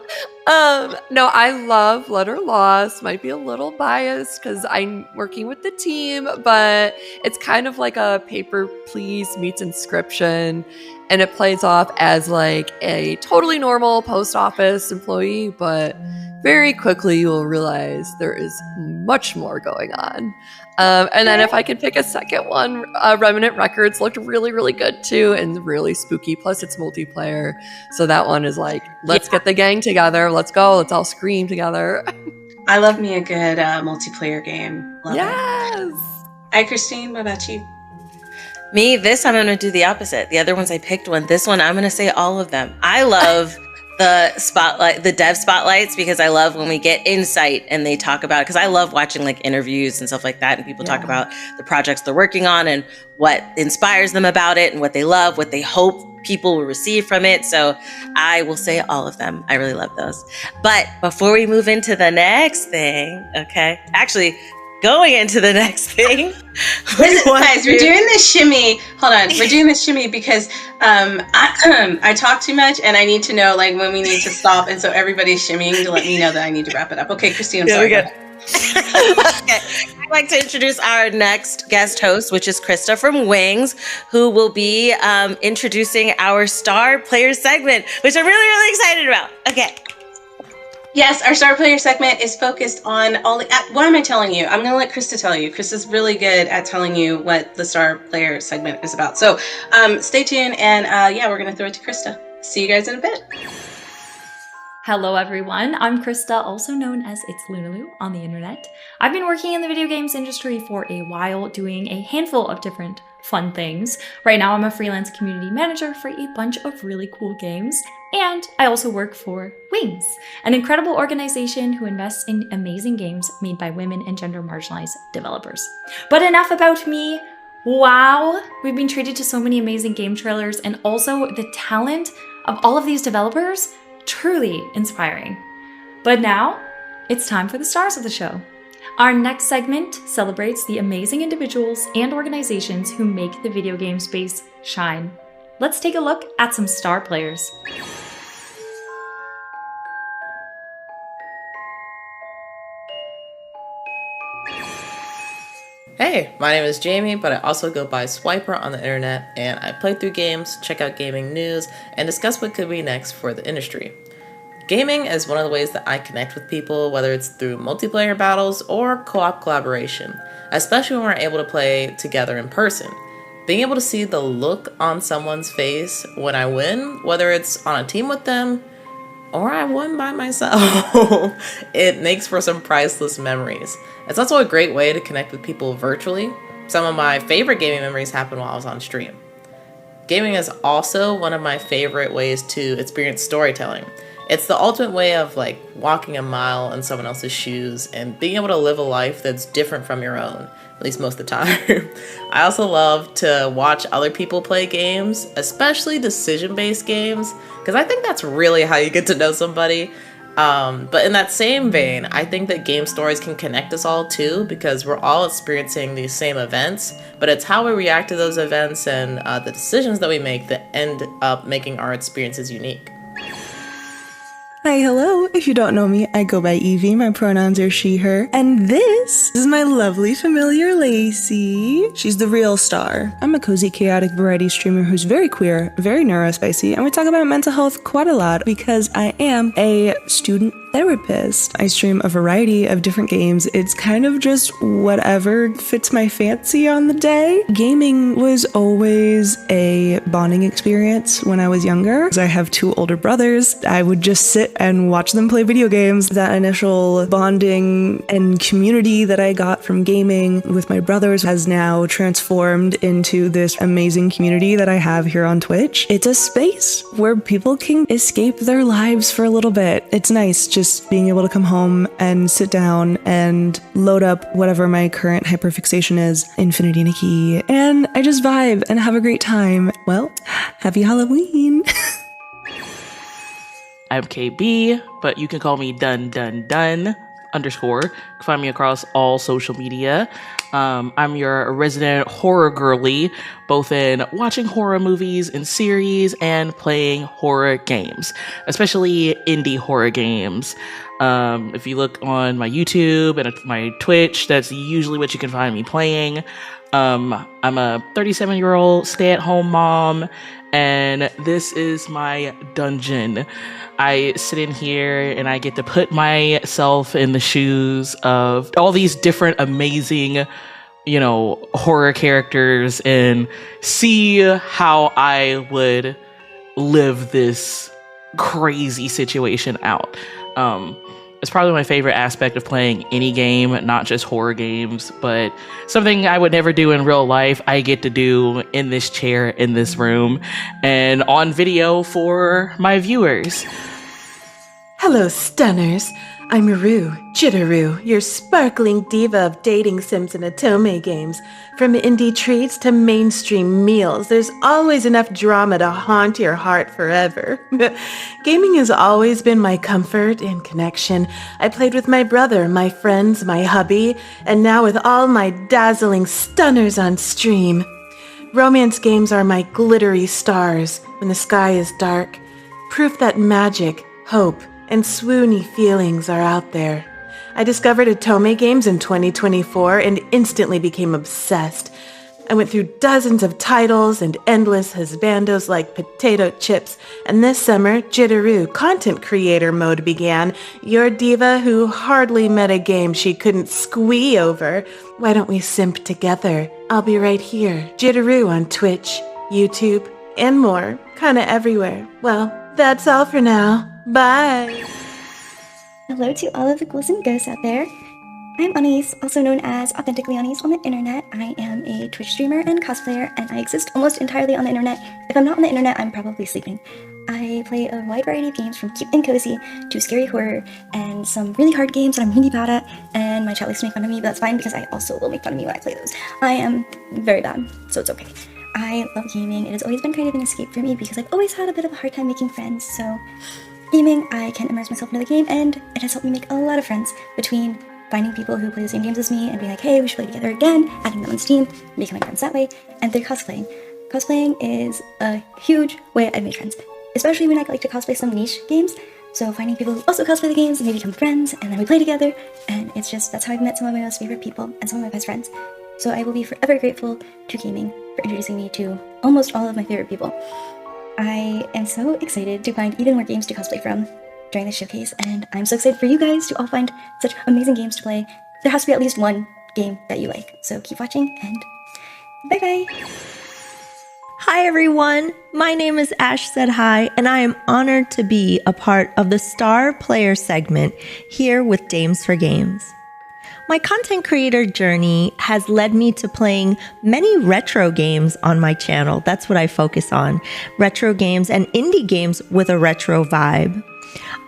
want. No, I love Letter Lost. Might be a little biased because I'm working with the team, but it's kind of like a Paper Please meets Inscription, and it plays off as like a totally normal post office employee, but very quickly you will realize there is much more going on. And then if I could pick a second one, Remnant Records looked really, really good too, and really spooky. Plus it's multiplayer. So that one is like, let's get the gang together. Let's go. Let's all scream together. I love me a good multiplayer game. Love yes. It. Hi, Christine. What about you? Me, this I'm going to do the opposite. The other ones I picked one. This one, I'm going to say all of them. I love the dev spotlights, because I love when we get insight and they talk about it, because I love watching like interviews and stuff like that, and people talk about the projects they're working on and what inspires them about it and what they love, what they hope people will receive from it. So I will say all of them. I really love those. But before we move into the next thing, actually going into the next thing, guys, we're doing this shimmy. Hold on, we're doing this shimmy because I talk too much, and I need to know like when we need to stop, and so everybody's shimmying to let me know that I need to wrap it up. Okay, Christine, I'm sorry. Okay. I'd like to introduce our next guest host, which is Krista from Wings, who will be introducing our Star Player segment, which I'm really, really excited about. Okay. Yes, our Star Player segment is focused on all the... What am I telling you? I'm going to let Krista tell you. Krista's really good at telling you what the Star Player segment is about. So stay tuned, and we're going to throw it to Krista. See you guys in a bit. Hello everyone, I'm Krista, also known as It's Lunaloo on the internet. I've been working in the video games industry for a while, doing a handful of different fun things. Right now I'm a freelance community manager for a bunch of really cool games, and I also work for Wings, an incredible organization who invests in amazing games made by women and gender marginalized developers. But enough about me. Wow, we've been treated to so many amazing game trailers, and also the talent of all of these developers. Truly inspiring. But now, it's time for the stars of the show. Our next segment celebrates the amazing individuals and organizations who make the video game space shine. Let's take a look at some star players. Hey, my name is Jamie, but I also go by Swiper on the internet, and I play through games, check out gaming news, and discuss what could be next for the industry. Gaming is one of the ways that I connect with people, whether it's through multiplayer battles or co-op collaboration, especially when we're able to play together in person. Being able to see the look on someone's face when I win, whether it's on a team with them or I won by myself, it makes for some priceless memories. It's also a great way to connect with people virtually. Some of my favorite gaming memories happen while I was on stream. Gaming is also one of my favorite ways to experience storytelling. It's the ultimate way of like walking a mile in someone else's shoes and being able to live a life that's different from your own, at least most of the time. I also love to watch other people play games, especially decision-based games, because I think that's really how you get to know somebody. But in that same vein, I think that game stories can connect us all too, because we're all experiencing these same events, but it's how we react to those events and the decisions that we make that end up making our experiences unique. Hi, hello. If you don't know me, I go by Evie. My pronouns are she, her. And this is my lovely familiar Lacey. She's the real star. I'm a cozy, chaotic variety streamer who's very queer, very neurospicy, and we talk about mental health quite a lot because I am a student therapist. I stream a variety of different games. It's kind of just whatever fits my fancy on the day. Gaming was always a bonding experience when I was younger. I have 2 older brothers. I would just sit and watch them play video games. That initial bonding and community that I got from gaming with my brothers has now transformed into this amazing community that I have here on Twitch. It's a space where people can escape their lives for a little bit. It's nice just being able to come home and sit down and load up whatever my current hyperfixation is, Infinity Nikki, and I just vibe and have a great time. Well, happy Halloween! I'm KB, but you can call me dun _. You can find me across all social media. I'm your resident horror girly, both in watching horror movies and series and playing horror games, especially indie horror games. If you look on my YouTube and my Twitch, that's usually what you can find me playing. I'm a 37-year-old stay-at-home mom, and this is my dungeon. I sit in here and I get to put myself in the shoes of all these different amazing, horror characters and see how I would live this crazy situation out. It's probably my favorite aspect of playing any game, not just horror games, but something I would never do in real life, I get to do in this chair, in this room, and on video for my viewers. Hello, stunners. I'm Rue, Jitteru, your sparkling diva of dating sims and Atome games. From indie treats to mainstream meals, there's always enough drama to haunt your heart forever. Gaming has always been my comfort and connection. I played with my brother, my friends, my hubby, and now with all my dazzling stunners on stream. Romance games are my glittery stars when the sky is dark. Proof that magic, hope, and swoony feelings are out there. I discovered Atome games in 2024 and instantly became obsessed. I went through dozens of titles and endless husbandos like potato chips, and this summer, Jitteru content creator mode began. Your diva who hardly met a game she couldn't squee over. Why don't we simp together? I'll be right here, Jitteru on Twitch, YouTube, and more, kinda everywhere. Well, that's all for now. Bye! Hello to all of the ghouls and ghosts out there. I'm Anais, also known as Authentically Anais on the internet. I am a Twitch streamer and cosplayer, and I exist almost entirely on the internet. If I'm not on the internet, I'm probably sleeping. I play a wide variety of games from cute and cozy to scary horror, and some really hard games that I'm really bad at, and my chat likes to make fun of me, but that's fine because I also will make fun of me when I play those. I am very bad, so it's okay. I love gaming. It has always been kind of an escape for me because I've always had a bit of a hard time making friends, so gaming, I can immerse myself into the game, and it has helped me make a lot of friends between finding people who play the same games as me and being like, hey, we should play together again, adding them on Steam, becoming friends that way, and through cosplaying. Cosplaying is a huge way I've made friends, especially when I like to cosplay some niche games, so finding people who also cosplay the games and they become friends, and then we play together, and it's just, that's how I've met some of my most favorite people and some of my best friends. So I will be forever grateful to gaming for introducing me to almost all of my favorite people. I am so excited to find even more games to cosplay from during this showcase, and I'm so excited for you guys to all find such amazing games to play. There has to be at least one game that you like, so keep watching, and bye-bye! Hi everyone, my name is Ash Said Hi, and I am honored to be a part of the Star Player segment here with Dames for Games. My content creator journey has led me to playing many retro games on my channel. That's what I focus on, retro games and indie games with a retro vibe.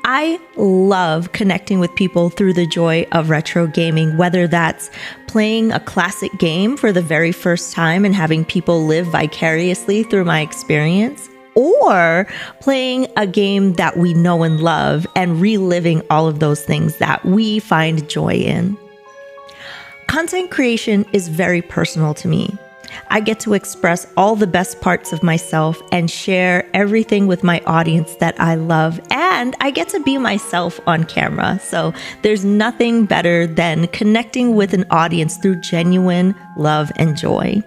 I love connecting with people through the joy of retro gaming, whether that's playing a classic game for the very first time and having people live vicariously through my experience, or playing a game that we know and love and reliving all of those things that we find joy in. Content creation is very personal to me. I get to express all the best parts of myself and share everything with my audience that I love, and I get to be myself on camera. So there's nothing better than connecting with an audience through genuine love and joy.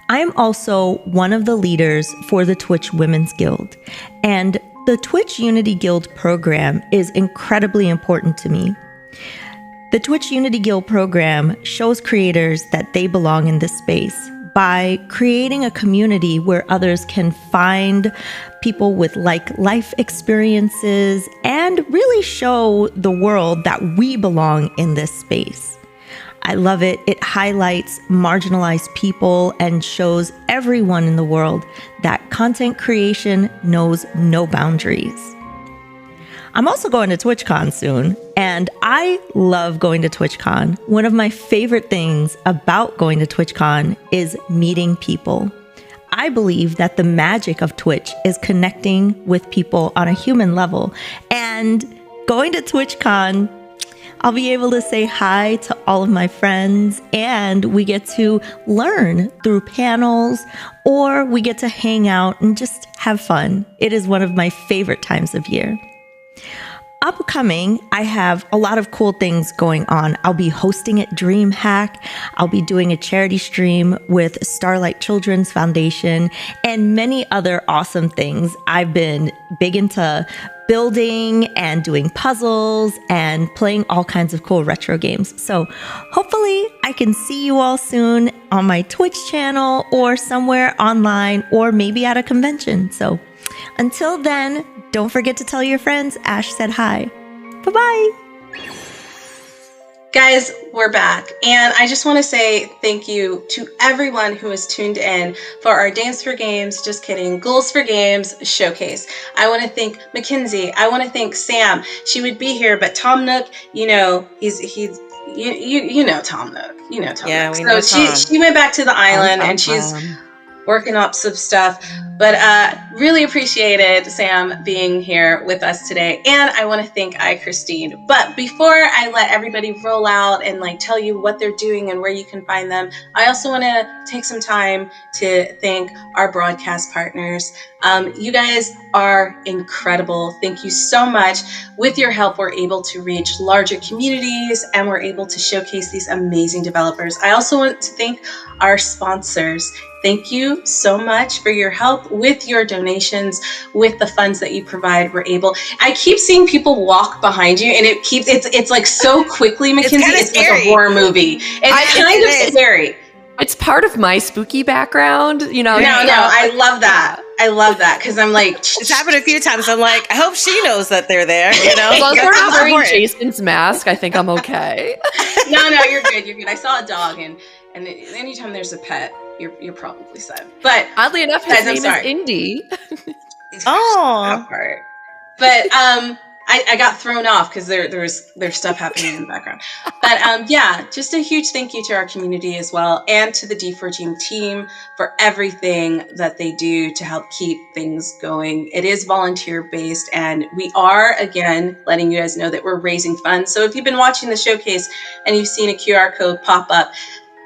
I'm also one of the leaders for the Twitch Women's Guild, and the Twitch Unity Guild program is incredibly important to me. The Twitch Unity Guild program shows creators that they belong in this space by creating a community where others can find people with like life experiences and really show the world that we belong in this space. I love it. It highlights marginalized people and shows everyone in the world that content creation knows no boundaries. I'm also going to TwitchCon soon, and I love going to TwitchCon. One of my favorite things about going to TwitchCon is meeting people. I believe that the magic of Twitch is connecting with people on a human level, and going to TwitchCon, I'll be able to say hi to all of my friends, and we get to learn through panels, or we get to hang out and just have fun. It is one of my favorite times of year. Upcoming, I have a lot of cool things going on. I'll be hosting at DreamHack. I'll be doing a charity stream with Starlight Children's Foundation and many other awesome things. I've been big into building and doing puzzles and playing all kinds of cool retro games. So hopefully I can see you all soon on my Twitch channel or somewhere online or maybe at a convention. So until then, don't forget to tell your friends Ash said hi. Bye-bye. Guys, we're back. And I just want to say thank you to everyone who has tuned in for our Games for Games, just kidding, Ghouls for Games showcase. I want to thank Mackenzie. I want to thank Sam. She would be here, but Tom Nook, you know, he's you know Tom Nook. You know Tom Nook. We know Tom. She went back to the island and she's working up some stuff. But really appreciated Sam being here with us today. And I want to thank Christine. But before I let everybody roll out and like tell you what they're doing and where you can find them, I also want to take some time to thank our broadcast partners. You guys are incredible. Thank you so much. With your help, we're able to reach larger communities and we're able to showcase these amazing developers. I also want to thank our sponsors. Thank you so much for your help with your donations, with the funds that you provide. I keep seeing people walk behind you and it's like so quickly, Mackenzie, it's like a horror movie. It's kind of scary. It's part of my spooky background, you know. No, I love that. I love that because I'm like, it's happened a few times. I'm like, I hope she knows that they're there. You know, as long as we're not wearing Jason's mask, I think I'm okay. No, you're good. You're good. I saw a dog, and anytime there's a pet, you're probably sad. But oddly enough, his name is Indy. That part. But I got thrown off because there's stuff happening in the background. But yeah, just a huge thank you to our community as well, and to the D4Team team for everything that they do to help keep things going. It is volunteer based, and we are again letting you guys know that we're raising funds. So if you've been watching the showcase and you've seen a QR code pop up,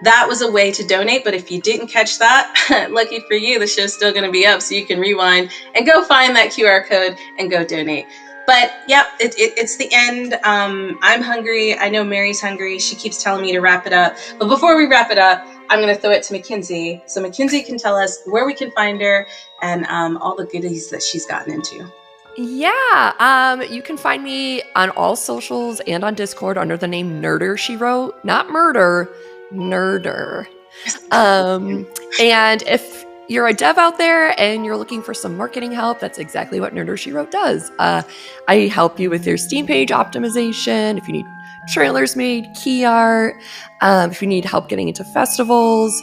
that was a way to donate. But if you didn't catch that, lucky for you, the show's still going to be up, so you can rewind and go find that QR code and go donate. But yeah, it's the end. I'm hungry. I know Mary's hungry. She keeps telling me to wrap it up. But before we wrap it up, I'm going to throw it to Mackenzie. So Mackenzie can tell us where we can find her and all the goodies that she's gotten into. Yeah, you can find me on all socials and on Discord under the name Nerder, she wrote. Not murder, Nerder. And if you're a dev out there and you're looking for some marketing help, that's exactly what Nerder, she wrote does. I help you with your Steam page optimization, if you need trailers made, key art, if you need help getting into festivals,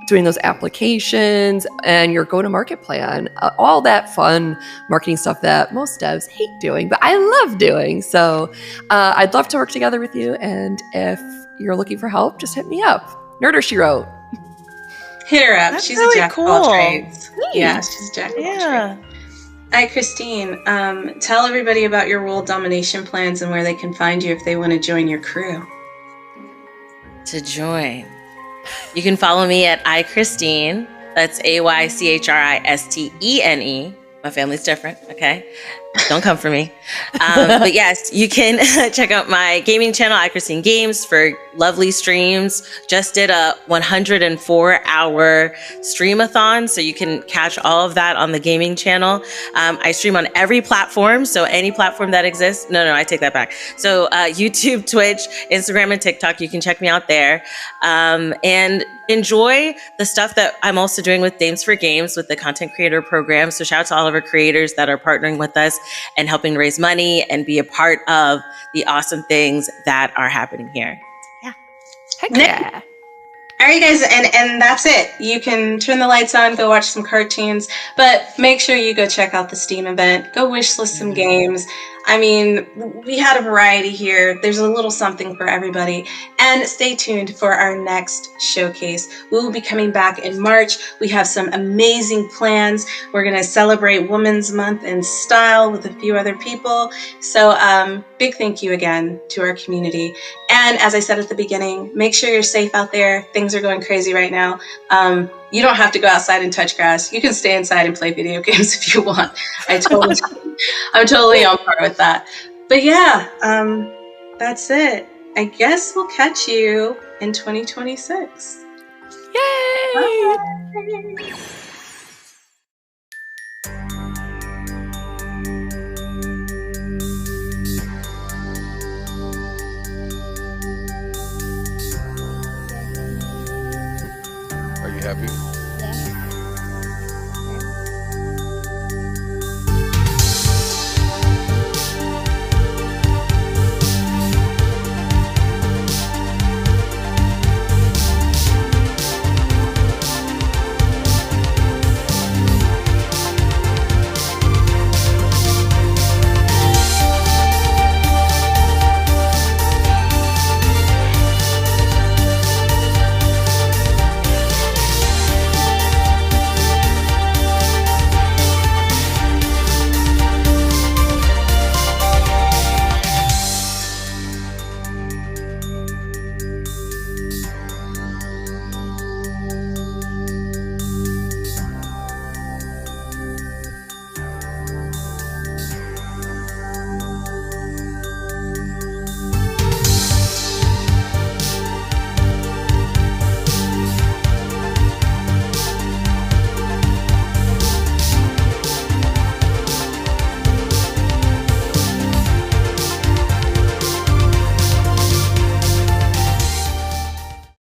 doing those applications, and your go-to-market plan, all that fun marketing stuff that most devs hate doing, but I love doing. So I'd love to work together with you, and if you're looking for help, just hit me up. Nerder, she wrote. Hit her up. That's She's really a jack cool. of all trades. Yeah, she's a jack of all trades. Hi, Christine. Tell everybody about your world domination plans and where they can find you if they want to join your crew. To join. You can follow me at iChristine. That's AYCHRISTENE. My family's different, okay? Don't come for me. But yes, you can check out my gaming channel, iChristine Games, for lovely streams. Just did a 104-hour streamathon, so you can catch all of that on the gaming channel. I stream on every platform, so any platform that exists. No, I take that back. So YouTube, Twitch, Instagram, and TikTok, you can check me out there. And enjoy the stuff that I'm also doing with Dames for Games with the content creator program. So shout out to all of our creators that are partnering with us and helping raise money and be a part of the awesome things that are happening here. Yeah. Heck yeah. All right, guys, and that's it. You can turn the lights on, go watch some cartoons, but make sure you go check out the Steam event. Go wishlist some games. I mean, we had a variety here. There's a little something for everybody. And stay tuned for our next showcase. We will be coming back in March. We have some amazing plans. We're going to celebrate Women's Month in style with a few other people. So big thank you again to our community. And as I said at the beginning, make sure you're safe out there. Things are going crazy right now. You don't have to go outside and touch grass. You can stay inside and play video games if you want. I'm totally on par with that. But yeah, that's it. I guess we'll catch you in 2026. Yay! Bye. Are you happy? Yeah.